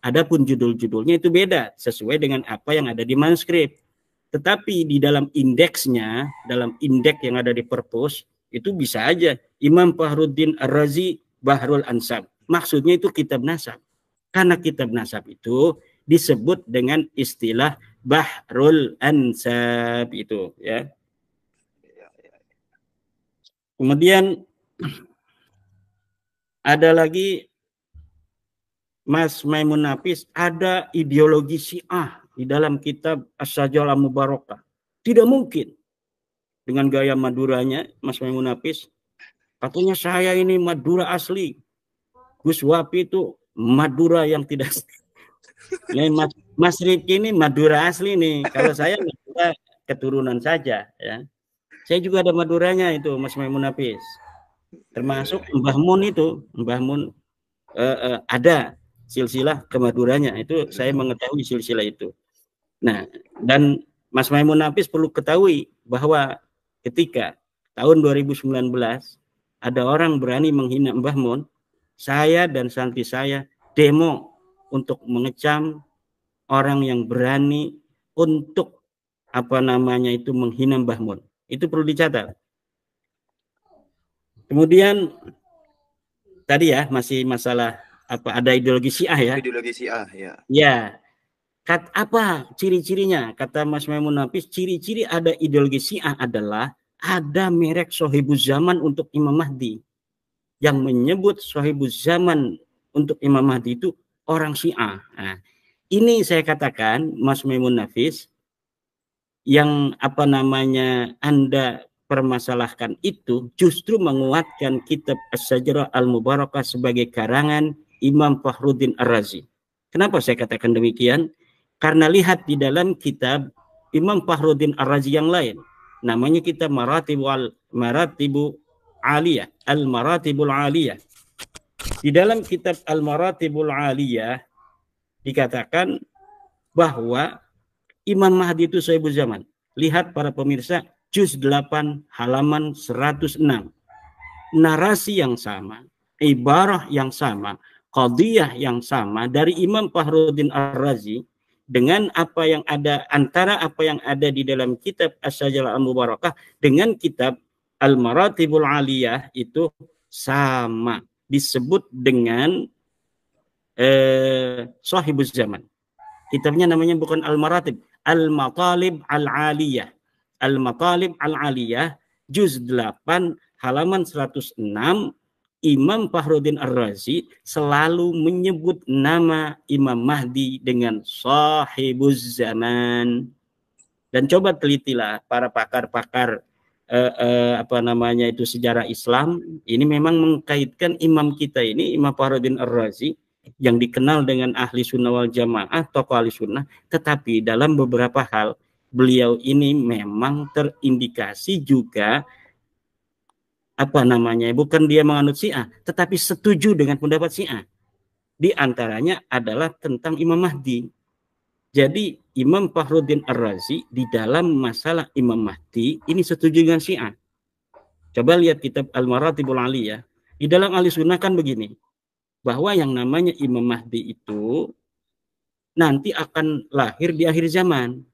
Adapun judul-judulnya itu beda sesuai dengan apa yang ada di manuskrip. Tetapi di dalam indeksnya, dalam indeks yang ada di perpus itu bisa aja Imam Fakhruddin Ar-Razi Bahrul Ansab. Maksudnya itu kitab nasab. Karena kitab nasab itu disebut dengan istilah Bahrul Ansab itu ya. Kemudian ada lagi Mas Maimun Nafis, ada ideologi Syiah di dalam kitab As-Sajarah Mubarakah. Tidak mungkin dengan gaya Maduranya Mas Maimun Nafis. Katanya saya ini Madura asli. Gus Wapi itu Madura yang tidak asli. Mas Rifki ini Madura asli nih. Kalau saya Madura keturunan saja ya. Saya juga ada Maduranya itu Mas Maimun Nafis. Termasuk Mbah Mun itu, Mbah Mun ada silsilah kemaduranya. Itu saya mengetahui silsilah itu. Nah, dan Mas Maimun Nafis perlu ketahui bahwa ketika tahun 2019 ada orang berani menghina Mbah Mun, saya dan santri saya demo untuk mengecam orang yang berani untuk menghina Mbah Mun. Itu perlu dicatat. Kemudian tadi ya masih masalah ada ideologi Syiah ya. Ideologi Syiah ya. Ya. Apa ciri-cirinya? Kata Mas Maimun Nafis, ciri-ciri ada ideologi Syiah adalah ada merek Sohibuz Zaman untuk Imam Mahdi. Yang menyebut Sohibuz Zaman untuk Imam Mahdi itu orang Syiah. Nah, ini saya katakan Mas Maimun Nafis yang Anda permasalahkan itu justru menguatkan kitab As-Sajarah Al-Mubarakah sebagai karangan Imam Fakhruddin Ar-Razi. Kenapa saya katakan demikian? Karena lihat di dalam kitab Imam Fakhruddin Ar-Razi yang lain, namanya kitab Maratibul Aliyah, Al-Maratibul Aliyah. Di dalam kitab Al-Maratibul Aliyah dikatakan bahwa Imam Mahdi itu Sahibul Zaman. Lihat para pemirsa, juz 8 halaman 106. Narasi yang sama, ibarah yang sama, qadiyah yang sama dari Imam Fakhruddin Ar-Razi dengan apa yang ada, antara apa yang ada di dalam kitab Asy-Syajarah Al-Mubarakah dengan kitab Al-Maratibul Aliyah itu sama, disebut dengan Sahibuz Zaman. Kitabnya namanya bukan Al-Maratib, Al-Matalib Al-Aliyah. Al-Matalib Al-Aliyah juz 8 halaman 106. Imam Fakhruddin Ar-Razi selalu menyebut nama Imam Mahdi dengan Sahibuz Zaman. Dan coba telitilah para pakar-pakar apa namanya itu sejarah Islam, ini memang mengkaitkan imam kita ini, Imam Fakhruddin Ar-Razi, yang dikenal dengan ahli sunnah wal jamaah, tokoh ahli sunnah, tetapi dalam beberapa hal beliau ini memang terindikasi juga apa namanya, bukan dia menganut Syiah, tetapi setuju dengan pendapat Syiah. Di antaranya adalah tentang Imam Mahdi. Jadi Imam Fakhruddin Ar-Razi di dalam masalah Imam Mahdi ini setuju dengan Syiah. Coba lihat kitab Al-Maratibul Aliyah. Di dalam ahli sunnah kan begini, bahwa yang namanya Imam Mahdi itu nanti akan lahir di akhir zaman.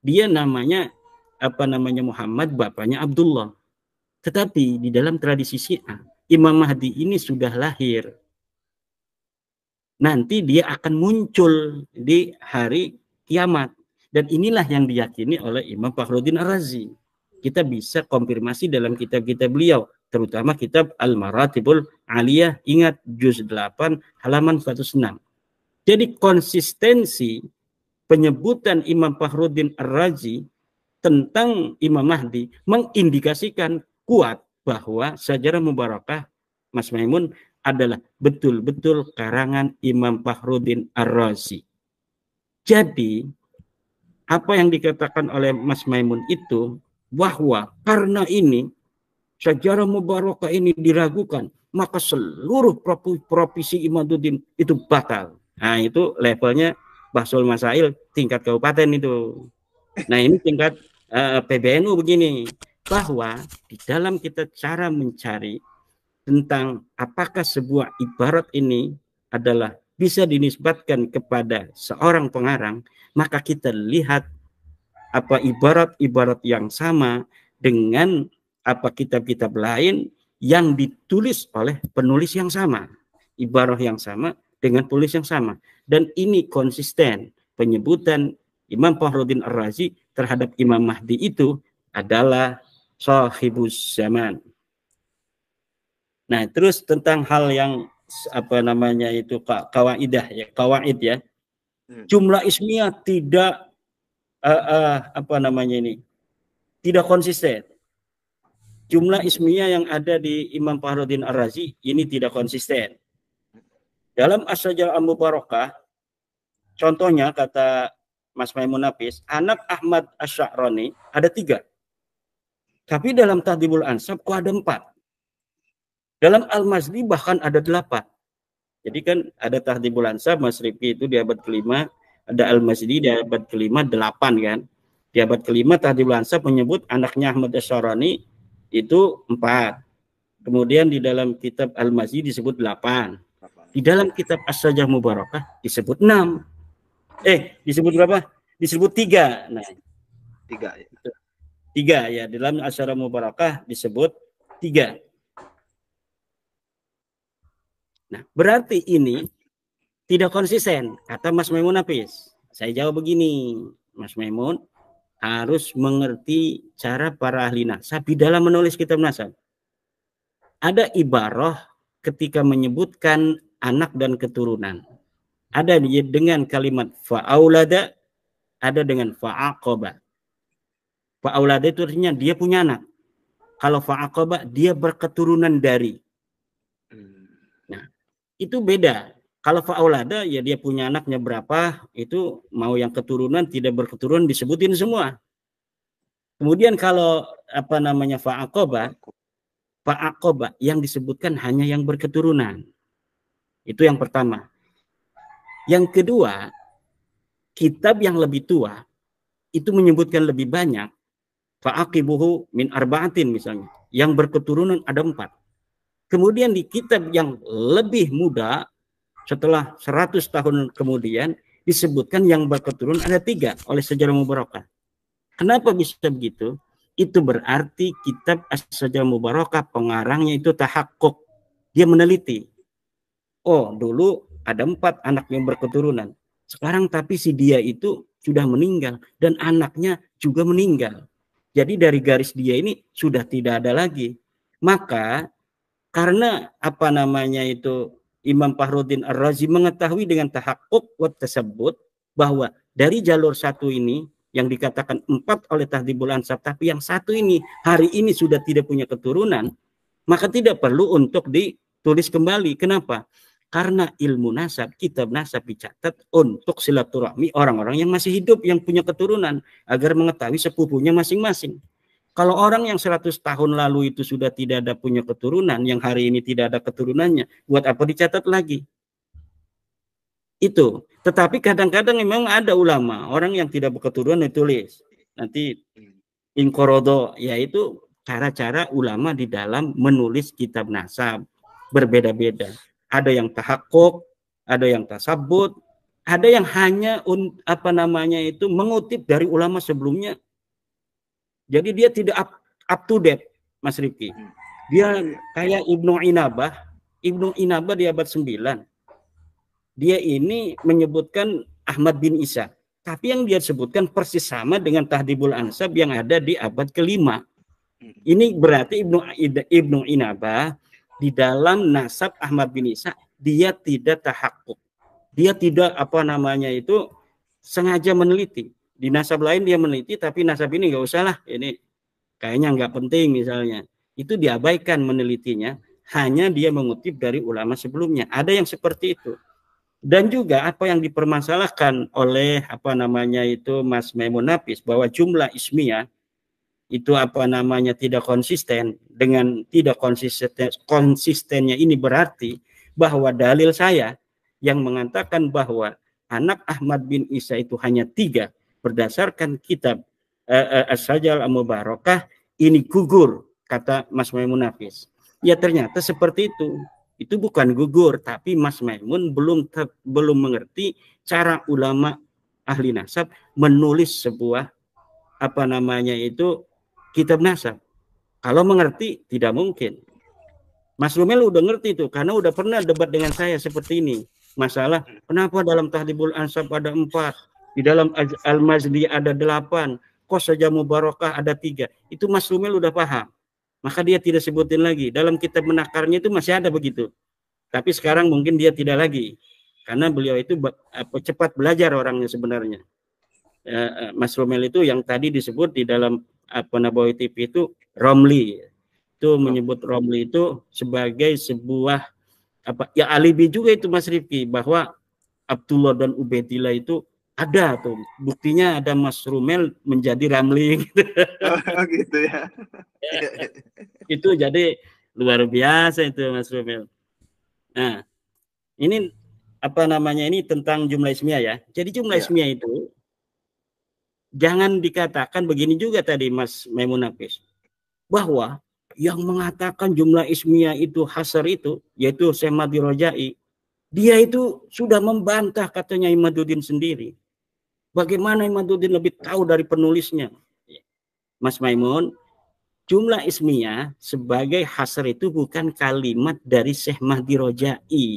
Dia namanya apa namanya Muhammad, bapaknya Abdullah. Tetapi di dalam tradisi Syiah, Imam Mahdi ini sudah lahir. Nanti dia akan muncul di hari kiamat. Dan inilah yang diyakini oleh Imam Fakhruddin Ar-Razi. Kita bisa konfirmasi dalam kitab-kitab beliau, terutama kitab Al-Maratibul Aliyah, ingat juz 8 halaman 106. Jadi konsistensi penyebutan Imam Fakhruddin Ar-Razi tentang Imam Mahdi mengindikasikan kuat bahwa Syajarah Mubarakah, Mas Maimun, adalah betul-betul karangan Imam Fakhruddin Ar-Razi. Jadi apa yang dikatakan oleh Mas Maimun itu, bahwa karena ini Syajarah Mubarakah ini diragukan, maka seluruh provisi Imaduddin itu batal. Nah, itu levelnya Bahsul Masail tingkat kabupaten itu. Nah, ini tingkat PBNU begini, bahwa di dalam kita cara mencari tentang apakah sebuah ibarat ini adalah bisa dinisbatkan kepada seorang pengarang, maka kita lihat apa ibarat-ibarat yang sama dengan apa kitab-kitab lain yang ditulis oleh penulis yang sama, ibarah yang sama dengan tulis yang sama, dan ini konsisten penyebutan Imam Fakhruddin Ar-Razi terhadap Imam Mahdi itu adalah Sahibuz Zaman. Nah, terus tentang hal yang apa namanya itu kawaidah ya, kawaid ya. Jumlah ismiyah tidak apa namanya ini, tidak konsisten. Jumlah ismiyah yang ada di Imam Fakhruddin Ar-Razi ini tidak konsisten. Dalam Asy-Syajarah Al-Mubarakah, contohnya kata Mas Maimun Nafis, anak Ahmad Asy-Sya'rani ada 3. Tapi dalam Tahdhibul Ansab kok ada 4. Dalam Al-Mazdi bahkan ada 8. Jadi kan ada Tahdhibul Ansab, Mas Rifki itu di abad ke-5, ada Al-Mazdi di abad ke-5, 8 kan. Di abad ke-5 Tahdhibul Ansab menyebut anaknya Ahmad Asy-Sya'rani itu 4. Kemudian di dalam kitab Al-Mazdi disebut 8. Di dalam kitab Asy-Syajarah Mubarakah disebut 6. Disebut berapa? Disebut 3. Nah, 3 ya. 3 ya, dalam Asy-Syajarah Mubarakah disebut 3. Nah, berarti ini tidak konsisten, kata Mas Maimun Nafis. Saya jawab begini, Mas Maimun harus mengerti cara para ahli nasab di dalam menulis kitab nasab. Ada ibarah ketika menyebutkan anak dan keturunan. Ada dengan kalimat fa'aulada, ada dengan fa'aqaba. Fa'aulada itu artinya dia punya anak. Kalau fa'aqaba dia berketurunan dari. Nah, itu beda. Kalau fa'aulada ya dia punya anaknya berapa, itu mau yang keturunan tidak berketurunan disebutin semua. Kemudian kalau apa namanya fa'aqaba yang disebutkan hanya yang berketurunan. Itu yang pertama. Yang kedua, kitab yang lebih tua itu menyebutkan lebih banyak, fa'aqibuhu min arba'atin misalnya, yang berketurunan ada 4. Kemudian di kitab yang lebih muda, setelah 100 tahun kemudian, disebutkan yang berketurunan ada 3 oleh Sejarah Mubarakah. Kenapa bisa begitu? Itu berarti kitab As-Sajarah Mubarakah pengarangnya itu tahakkuk. Dia meneliti. Oh, dulu ada 4 anak yang berketurunan. Sekarang tapi si dia itu sudah meninggal dan anaknya juga meninggal. Jadi dari garis dia ini sudah tidak ada lagi. Maka karena apa namanya itu Imam Fakhruddin Ar-Razi mengetahui dengan tahakkuk wa tasabbut bahwa dari jalur satu ini yang dikatakan 4 oleh Tahdhibul Ansab, tapi yang satu ini hari ini sudah tidak punya keturunan, maka tidak perlu untuk ditulis kembali. Kenapa? Karena ilmu nasab, kitab nasab dicatat untuk silaturahmi orang-orang yang masih hidup, yang punya keturunan, agar mengetahui sepupunya masing-masing. Kalau orang yang 100 tahun lalu itu sudah tidak ada punya keturunan, yang hari ini tidak ada keturunannya, buat apa dicatat lagi? Itu. Tetapi kadang-kadang memang ada ulama, orang yang tidak berketurunan ditulis. Nanti inkorodo, yaitu cara-cara ulama di dalam menulis kitab nasab. Berbeda-beda. Ada yang tahakkuk, ada yang tasabut, ada yang hanya apa namanya itu mengutip dari ulama sebelumnya. Jadi dia tidak up to date, Mas Rifki. Dia kayak Ibnu Inabah. Ibnu Inabah di abad 9. Dia ini menyebutkan Ahmad bin Isa. Tapi yang dia sebutkan persis sama dengan Tahdhibul Ansab yang ada di abad ke-5. Ini berarti Ibnu Inabah di dalam nasab Ahmad bin Isa dia tidak tahakkuk. Dia tidak apa namanya itu sengaja meneliti. Di nasab lain dia meneliti, tapi nasab ini nggak usah lah, ini kayaknya nggak penting misalnya. Itu diabaikan menelitinya, hanya dia mengutip dari ulama sebelumnya. Ada yang seperti itu. Dan juga apa yang dipermasalahkan oleh apa namanya itu Mas Maimun Nafis, bahwa jumlah ismiyah itu apa namanya tidak konsisten. Dengan tidak konsistennya ini berarti bahwa dalil saya yang mengatakan bahwa anak Ahmad bin Isa itu hanya 3 berdasarkan kitab As-Sajarah Al-Mubarakah ini gugur, kata Mas Maimun Nafis. Ya ternyata seperti itu. Itu bukan gugur, tapi Mas Maimun belum mengerti cara ulama ahli nasab menulis sebuah apa namanya itu kitab nasab. Kalau mengerti tidak mungkin. Mas Rumel udah ngerti tuh, karena udah pernah debat dengan saya seperti ini. Masalah kenapa dalam Tahdhibul Ansab ada 4, di dalam Al-Mazdi ada 8, kok saja Mubarakah ada 3. Itu Mas Rumel udah paham. Maka dia tidak sebutin lagi. Dalam kitab menakarnya itu masih ada begitu. Tapi sekarang mungkin dia tidak lagi. Karena beliau itu cepat belajar orangnya sebenarnya. Mas Romel itu yang tadi disebut di dalam Nabawi TV itu Romli. Itu menyebut Romli itu sebagai sebuah ya alibi juga itu Mas Rifki, bahwa Abdullah dan Ubaidillah itu ada tuh. Buktinya ada Mas Romel menjadi Ramli gitu. Oh, gitu ya. Itu jadi luar biasa itu Mas Romel. Nah, ini apa namanya ini tentang jumlah ismiyah ya. Jadi jumlah ismiyah itu jangan dikatakan begini juga tadi Mas Maimun Nafis, bahwa yang mengatakan jumlah ismiyah itu hasar itu, yaitu Syekh Mahdi Rojai, dia itu sudah membantah katanya Imaduddin sendiri. Bagaimana Imaduddin lebih tahu dari penulisnya? Mas Maimun, jumlah ismiyah sebagai hasar itu bukan kalimat dari Syekh Mahdi Rojai.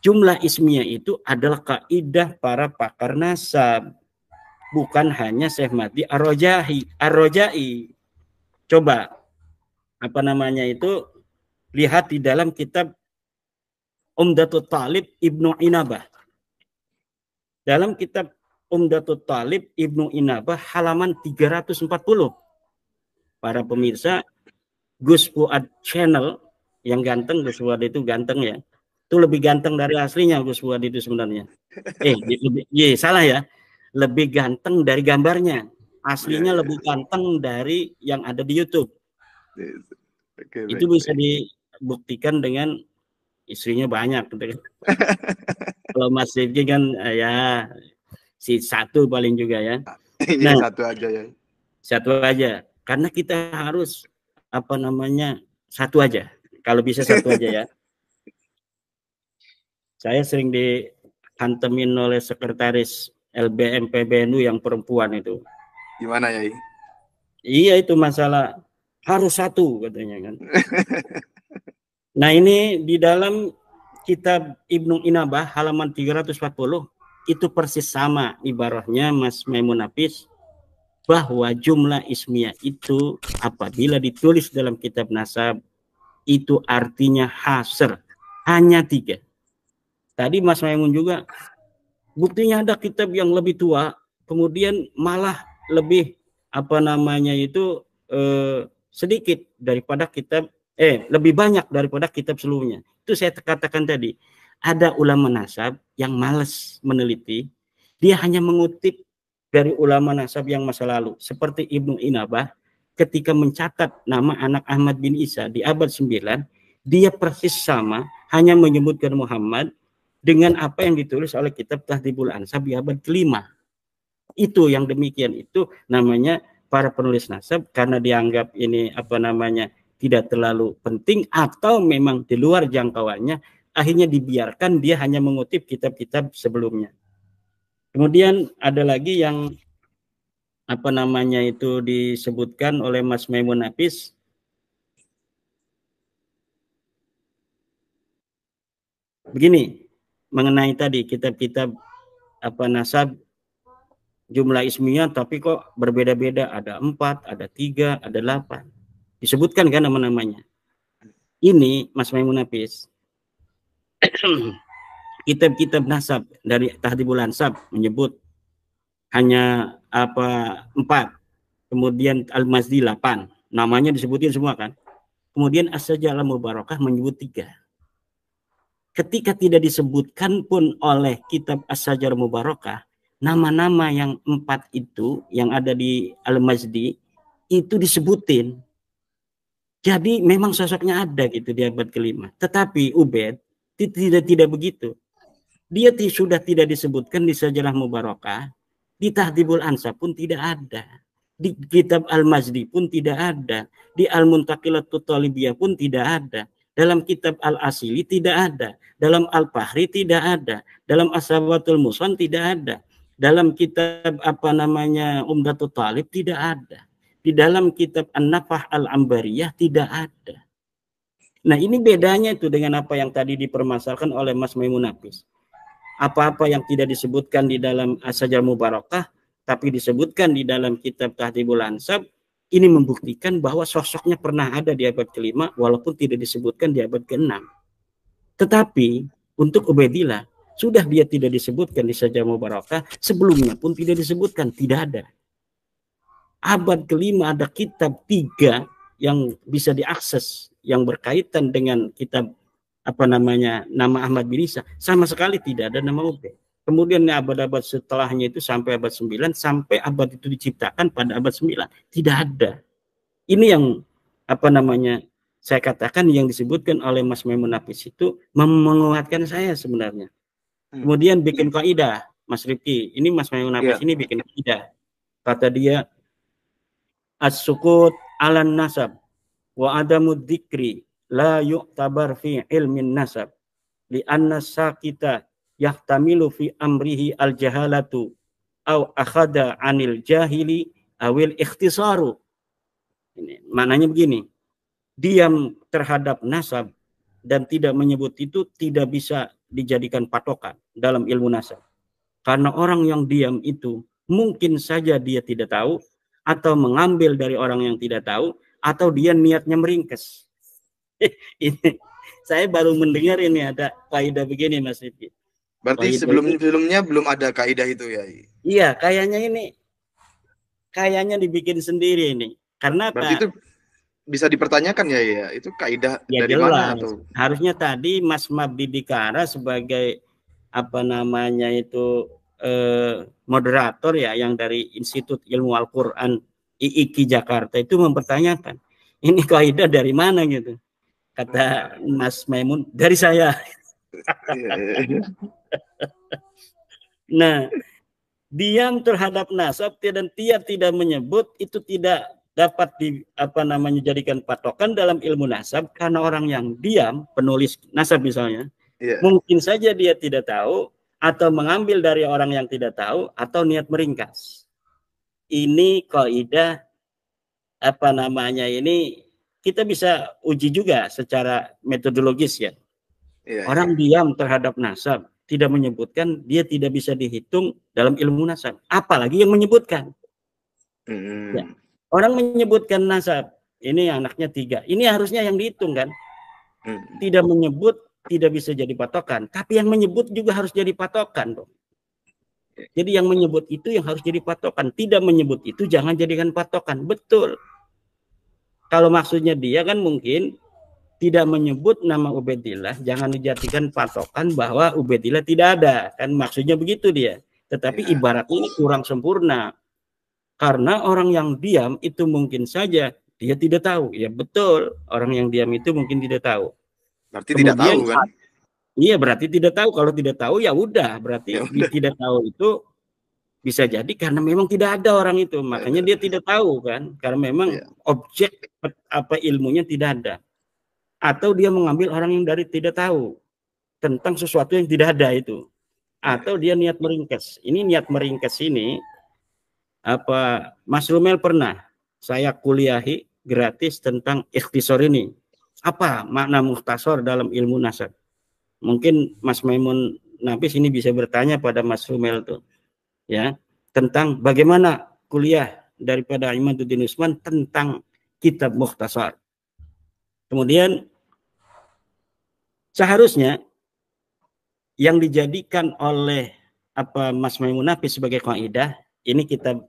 Jumlah ismiyah itu adalah kaidah para pakar nasab. Bukan hanya Syekh Mahdi Ar-Rojai. Coba apa namanya itu lihat di dalam kitab Umdatul Talib Ibnu Inabah. Dalam kitab Umdatul Talib Ibnu Inabah halaman 340. Para pemirsa Gus Fuad Channel yang ganteng, Gus Fuad itu ganteng ya. Itu lebih ganteng dari aslinya Gus Fuad itu sebenarnya. Salah ya. Lebih ganteng dari gambarnya. Aslinya lebih ganteng dari yang ada di YouTube. Itu bisa dibuktikan dengan istrinya banyak. Kalau Mas Rifki kan ya si satu paling juga ya. Iya, Nah, satu aja ya. satu aja. Karena kita harus apa namanya satu aja. Kalau bisa satu aja ya. Saya sering dihantemin oleh sekretaris LBM PBNU yang perempuan itu. Gimana ya? Iya itu masalah harus satu katanya kan. Nah ini di dalam kitab Ibnu Inabah halaman 340 itu persis sama ibaratnya Mas Maimun Hafiz, bahwa jumlah ismiyah itu apabila ditulis dalam kitab nasab itu artinya hasr, hanya 3. Tadi Mas Maimun juga buktinya ada kitab yang lebih tua kemudian malah lebih apa namanya itu sedikit daripada kitab lebih banyak daripada kitab sebelumnya. Itu saya katakan tadi, ada ulama nasab yang malas meneliti, dia hanya mengutip dari ulama nasab yang masa lalu seperti Ibnu Inabah ketika mencatat nama anak Ahmad bin Isa di abad 9, dia persis sama hanya menyebutkan Muhammad dengan apa yang ditulis oleh kitab Tahdhibul Ansab di abad kelima. Itu yang demikian itu namanya para penulis nasab karena dianggap ini apa namanya tidak terlalu penting atau memang di luar jangkauannya, akhirnya dibiarkan, dia hanya mengutip kitab-kitab sebelumnya. Kemudian ada lagi yang apa namanya itu disebutkan oleh Mas Maimun Hafiz, begini mengenai tadi kitab-kitab apa nasab jumlah ismiyah tapi kok berbeda-beda, ada 4, ada 3, ada 8. Disebutkan kan nama-namanya. Ini Mas Maimun Hafiz kitab-kitab nasab dari Tahdhibul Ansab menyebut hanya apa 4. Kemudian Al-Mazdi 8. Namanya disebutin semua kan. Kemudian As-Sajalah Mubarakah menyebut 3. Ketika tidak disebutkan pun oleh kitab As-Sajalah Mubarakah, nama-nama yang 4 itu yang ada di Al-Mazdi itu disebutin. Jadi memang sosoknya ada gitu di abad kelima. Tetapi Ubaid tidak begitu. Dia sudah tidak disebutkan di Sajalah Mubarakah, di Tahdhibul Ansab pun tidak ada, di kitab Al-Mazdi pun tidak ada, di Al-Muntaqilatut Talibiyah pun tidak ada, dalam kitab Al-Asili tidak ada, dalam Al-Fahri tidak ada, dalam As-Sabatul Musan tidak ada, dalam kitab apa namanya Umdatul Talib tidak ada, di dalam kitab An-Nafah Al-Ambariyah tidak ada. Nah ini bedanya itu dengan apa yang tadi dipermasalahkan oleh Mas Maimun Hafiz. Apa-apa yang tidak disebutkan di dalam As-Sajalah Mubarakah tapi disebutkan di dalam kitab Tahdhibul Ansab, ini membuktikan bahwa sosoknya pernah ada di abad kelima walaupun tidak disebutkan di abad ke-6. Tetapi untuk Ubaidillah sudah dia tidak disebutkan di Sajalah Mubarakah, sebelumnya pun tidak disebutkan, tidak ada. Abad kelima ada kitab 3 yang bisa diakses yang berkaitan dengan kitab apa namanya nama Ahmad bin Isa, sama sekali tidak ada nama Ubaid. Kemudian abad-abad setelahnya itu sampai abad 9, sampai abad itu diciptakan pada abad 9, tidak ada. Ini yang apa namanya saya katakan yang disebutkan oleh Mas Maimun Hafiz itu menguatkan saya sebenarnya. Kemudian bikin kaidah Mas Rifki, ini Mas Maimun Hafiz ini bikin kaidah. Kata dia as-sukut alan nasab wa adamu dzikri la yu'tabar fi ilmin nasab li anna sakita yahtamilu fi amrihi al-jahalatu au akhada anil jahili awil ikhtisaru. Ini maknanya begini, diam terhadap nasab dan tidak menyebut itu tidak bisa dijadikan patokan dalam ilmu nasab. Karena orang yang diam itu mungkin saja dia tidak tahu atau mengambil dari orang yang tidak tahu atau dia niatnya meringkes. Ini saya baru mendengar ini ada kaidah begini Mas Rifki. Berarti sebelumnya belum ada kaidah itu ya? Iya, kayaknya dibikin sendiri ini. Karena berarti itu bisa dipertanyakan ya, itu kaidah ya dari jelas. mana atau? Harusnya tadi Mas Mabdi Dikara sebagai apa namanya itu moderator ya yang dari Institut Ilmu Al-Quran IIKI Jakarta itu mempertanyakan ini kaidah dari mana gitu. Kata Mas Maimun, dari saya. Nah, diam terhadap nasab dan dia tidak menyebut itu tidak dapat jadikan patokan dalam ilmu nasab, karena orang yang diam, penulis nasab misalnya, mungkin saja dia tidak tahu atau mengambil dari orang yang tidak tahu atau niat meringkas. Ini kaidah ini kita bisa uji juga secara metodologis ya. Orang diam terhadap nasab tidak menyebutkan, dia tidak bisa dihitung dalam ilmu nasab, apalagi yang menyebutkan. Ya. Orang menyebutkan nasab, ini anaknya 3, ini harusnya yang dihitung kan. Tidak menyebut tidak bisa jadi patokan, tapi yang menyebut juga harus jadi patokan dong. Jadi yang menyebut itu yang harus jadi patokan, tidak menyebut itu jangan jadikan patokan. Betul. Kalau maksudnya dia kan mungkin tidak menyebut nama Ubaidillah, jangan dijadikan patokan bahwa Ubaidillah tidak ada, kan maksudnya begitu dia. Tetapi ibarat ini kurang sempurna, karena orang yang diam itu mungkin saja dia tidak tahu. Ya betul, orang yang diam itu mungkin tidak tahu. Berarti kemudian, tidak tahu kan? Iya, berarti tidak tahu. Kalau tidak tahu ya udah, berarti tidak tahu itu bisa jadi karena memang tidak ada orang itu, makanya dia tidak tahu kan, karena memang objek ilmunya tidak ada. Atau dia mengambil orang yang dari tidak tahu tentang sesuatu yang tidak ada itu, atau dia niat meringkas. Ini niat meringkas ini Mas Rumel pernah saya kuliahi gratis tentang ikhtisar ini. Apa makna mukhtasar dalam ilmu nasab? Mungkin Mas Maimun Nafis ini bisa bertanya pada Mas Rumel tuh, ya, tentang bagaimana kuliah daripada Imaduddin Usman tentang kitab mukhtasar. Kemudian seharusnya yang dijadikan oleh Mas Maimun Nafis sebagai kaidah, ini kitab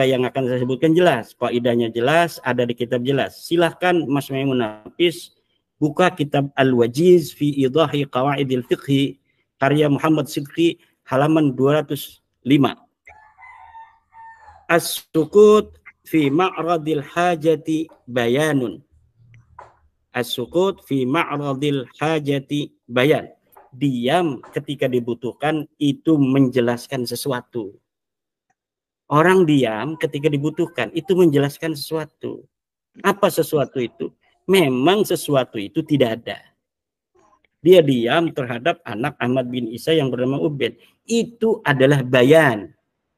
yang akan saya sebutkan jelas, kaidahnya jelas, ada di kitab jelas. Silahkan Mas Maimun Nafis buka kitab Al-Wajiz fi Idahi Qawaidil Fiqhi karya Muhammad Sidqi halaman 205. As-sukut fi ma'radil hajati bayanun. As-sukut fi ma'radil hajati bayan. Diam ketika dibutuhkan itu menjelaskan sesuatu. Orang diam ketika dibutuhkan itu menjelaskan sesuatu. Apa sesuatu itu? Memang sesuatu itu tidak ada. Dia diam terhadap anak Ahmad bin Isa yang bernama Ubaid. Itu adalah bayan.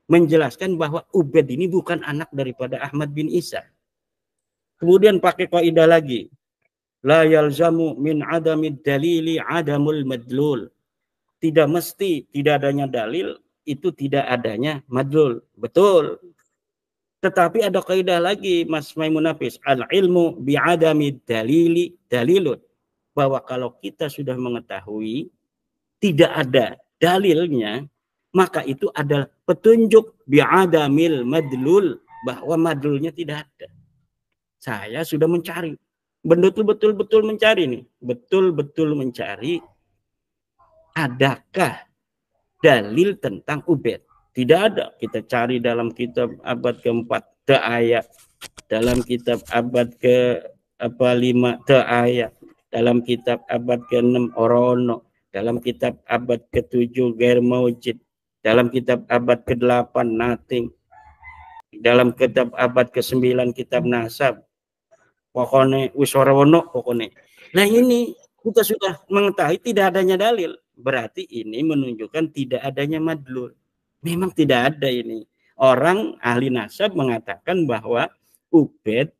Menjelaskan bahwa Ubaid ini bukan anak daripada Ahmad bin Isa. Kemudian pakai kaidah lagi. La yalzamu min adamid dalili adamul madlul. Tidak mesti tidak adanya dalil itu tidak adanya madlul. Betul. Tetapi ada kaidah lagi Mas Maimun Nafis, al ilmu bi adamid dalili dalilun. Bahwa kalau kita sudah mengetahui tidak ada dalilnya, maka itu adalah petunjuk bi adamil madlul, bahwa madlulnya tidak ada. Saya sudah mencari, betul-betul mencari nih, betul-betul mencari adakah dalil tentang Ubaid. Tidak ada. Kita cari dalam kitab abad ke-4 ayat, dalam kitab abad ke-5 ayat, dalam kitab abad ke-6 Orono, dalam kitab abad ke-7 Gair Maujid, dalam kitab abad ke-8 Nating, dalam kitab abad ke-9 kitab Nasab, pokoknya Wiswarawono pokoknya. Nah ini kita sudah mengetahui tidak adanya dalil, berarti ini menunjukkan tidak adanya madlul. Memang tidak ada ini. Orang ahli nasab mengatakan bahwa Ubaid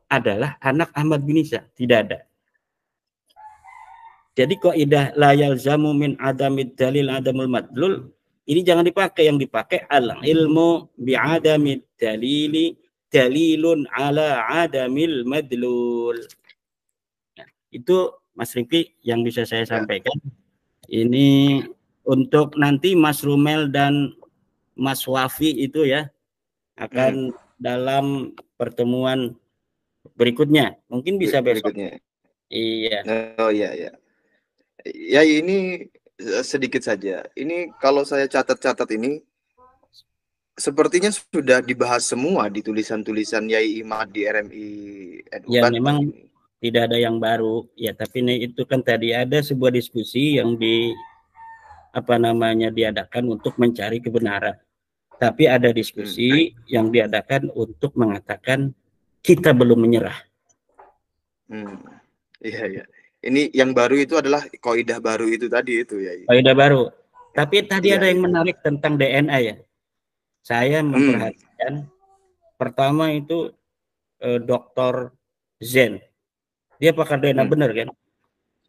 adalah anak Ahmad bin Isa, tidak ada. Jadi kaidah la yalzamu min adamid dalil adamul madlul ini jangan dipakai, yang dipakai al ilmu bi adamid dalili dalilun ala adamil madlul. Nah, itu Mas Riki yang bisa saya sampaikan. Ini untuk nanti Mas Rumel dan Mas Wafi itu ya akan dalam pertemuan berikutnya. Mungkin bisa besok. Berikutnya. Iya. Oh iya ya. Ya ini sedikit saja. Ini kalau saya catat-catat ini sepertinya sudah dibahas semua di tulisan-tulisan Yai Imad di RMI NU ya, Banten. memang ini. tidak ada yang baru ya, tapi itu kan tadi ada sebuah diskusi yang diadakan untuk mencari kebenaran, tapi ada diskusi yang diadakan untuk mengatakan kita belum menyerah. Iya ya, ini yang baru itu adalah kaidah baru itu tadi itu ya. Kaidah baru, tapi tadi ada yang menarik tentang DNA ya. Saya memperhatikan pertama itu Dr. Zen, dia pakar DNA benar kan,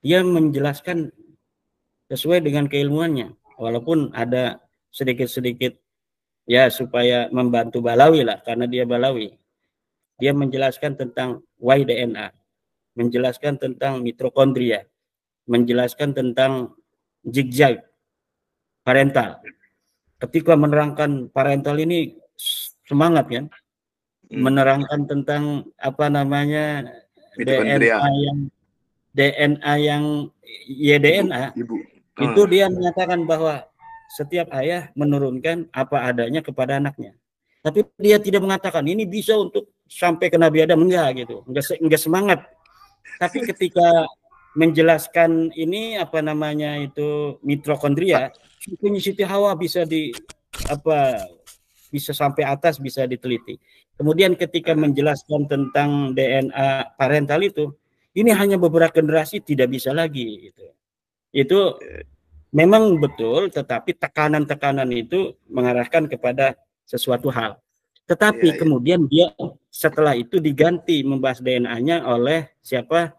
dia menjelaskan sesuai dengan keilmuannya, walaupun ada sedikit-sedikit ya supaya membantu Balawi lah, karena dia Balawi. Dia menjelaskan tentang Y-DNA, menjelaskan tentang mitokondria, menjelaskan tentang zigzag parental. Ketika menerangkan parental ini semangat kan, menerangkan tentang DNA yang YDNA, itu dia menyatakan bahwa setiap ayah menurunkan apa adanya kepada anaknya. Tapi dia tidak mengatakan ini bisa untuk sampai ke Nabi Adam, enggak gitu, enggak semangat. Tapi ketika menjelaskan ini itu mitokondria, Siti Hawa bisa bisa sampai atas, bisa diteliti. Kemudian ketika menjelaskan tentang DNA parental itu, ini hanya beberapa generasi, tidak bisa lagi gitu. Itu memang betul, tetapi tekanan-tekanan itu mengarahkan kepada sesuatu hal. Tetapi kemudian dia setelah itu diganti membahas DNA-nya oleh siapa?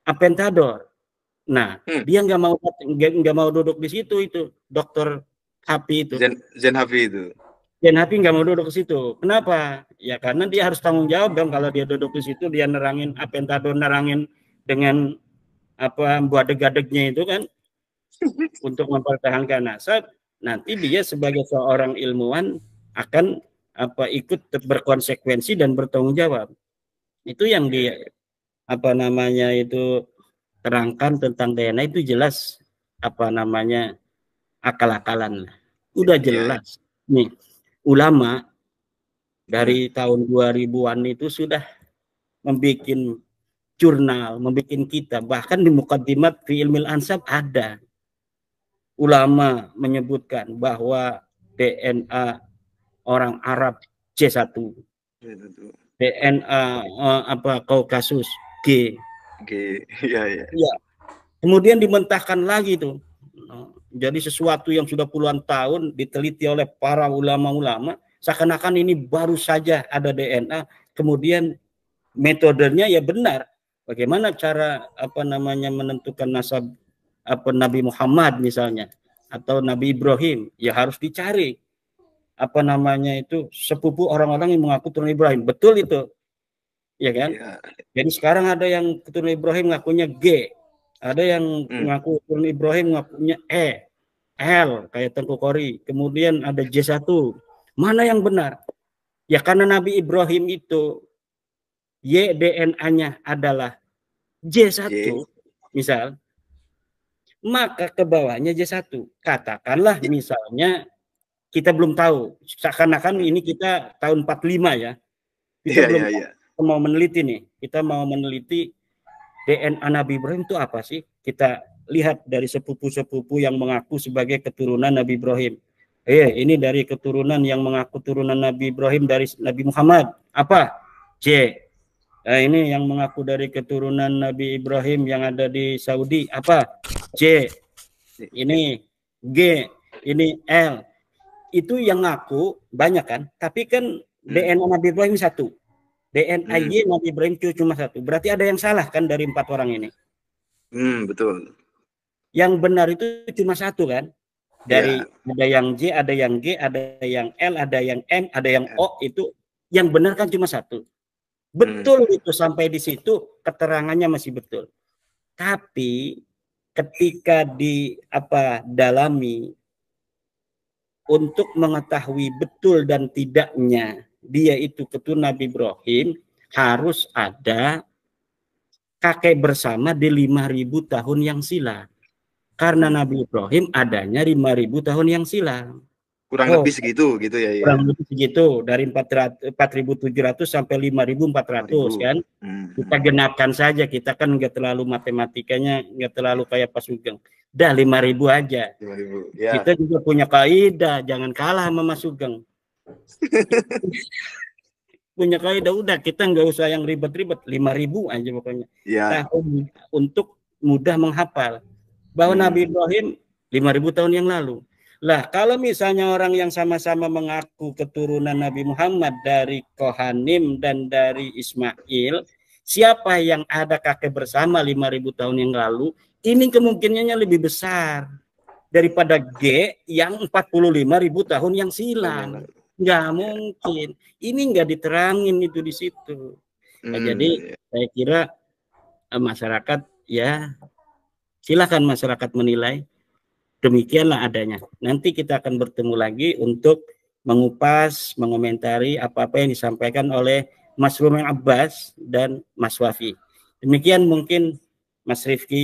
Aventador. Nah, dia nggak mau duduk di situ itu, Dokter Happy itu. Zen Happy itu. Zen Happy nggak mau duduk di situ. Kenapa? Ya karena dia harus tanggung jawab dong, kalau dia duduk di situ, dia nerangin Aventador, nerangin dengan buat deg-degnya itu kan untuk mempertahankan nasab. Nanti dia sebagai seorang ilmuwan akan ikut berkonsekuensi dan bertanggung jawab. Itu yang dia itu terangkan tentang DNA itu jelas akal-akalan. Udah jelas. Nih, ulama dari tahun 2000-an itu sudah membuat jurnal, membuat kitab, bahkan di Muqaddimat fi Ilmil Ansab ada ulama menyebutkan bahwa DNA orang Arab C1, DNA Kaukasus G. Ya. Kemudian dimentahkan lagi tuh. Jadi sesuatu yang sudah puluhan tahun diteliti oleh para ulama-ulama, seakan-akan ini baru saja ada DNA, kemudian metodenya ya benar. Bagaimana cara menentukan nasab Nabi Muhammad misalnya, atau Nabi Ibrahim, ya harus dicari sepupu orang-orang yang mengaku turun Ibrahim. Betul itu, ya kan? Jadi sekarang ada yang keturunan Ibrahim ngakunya G, ada yang ngaku turun Ibrahim ngakunya L kayak Tengku Kori, kemudian ada J1. Mana yang benar? Ya karena Nabi Ibrahim itu DNA-nya adalah J1 misal, maka ke bawahnya J1. Katakanlah misalnya kita belum tahu, seakan-akan ini kita tahun 45 ya. Kita mau meneliti nih. Kita mau meneliti DNA Nabi Ibrahim itu apa sih? Kita lihat dari sepupu-sepupu yang mengaku sebagai keturunan Nabi Ibrahim. Ini dari keturunan yang mengaku turunan Nabi Ibrahim dari Nabi Muhammad. Apa? J. Ini yang mengaku dari keturunan Nabi Ibrahim yang ada di Saudi. Apa? J. Ini G. Ini L. Itu yang ngaku banyak kan? Tapi kan DNA Nabi Ibrahim satu. DNA Nabi Ibrahim cuma satu. Berarti ada yang salah kan dari 4 orang ini? Betul. Yang benar itu cuma satu kan? Dari ada yang J, ada yang G, ada yang L, ada yang M, ada yang O, itu yang benar kan cuma satu. Betul itu, sampai di situ keterangannya masih betul. Tapi ketika dalami untuk mengetahui betul dan tidaknya dia itu keturunan Nabi Ibrahim, harus ada kakek bersama di 5.000 tahun yang silam. Karena Nabi Ibrahim adanya 5.000 tahun yang silam. Kurang lebih segitu gitu ya. Kurang lebih segitu, dari 4.700 sampai 5.400 kan. Kita genapkan saja, kita kan nggak terlalu matematikanya, nggak terlalu kayak Pak Sugeng. Dah 5.000 aja. 5.000. Ya. Kita juga punya kaidah, jangan kalah sama Mas Sugeng. Punya kaidah, udah kita nggak usah yang ribet-ribet, 5.000 aja pokoknya. Ya. Tahun untuk mudah menghafal. Bahwa Nabi Ibrahim 5.000 tahun yang lalu. Lah, kalau misalnya orang yang sama-sama mengaku keturunan Nabi Muhammad dari Kohanim dan dari Ismail, siapa yang ada kakek bersama 5.000 tahun yang lalu, ini kemungkinannya lebih besar daripada G yang 45.000 tahun yang silam. Nggak mungkin. Ini nggak diterangin itu di situ. Nah, jadi saya kira masyarakat, ya silakan masyarakat menilai. Demikianlah adanya. Nanti kita akan bertemu lagi untuk mengupas, mengomentari apa-apa yang disampaikan oleh Mas Rumeng Abbas dan Mas Wafi. Demikian mungkin Mas Rifki.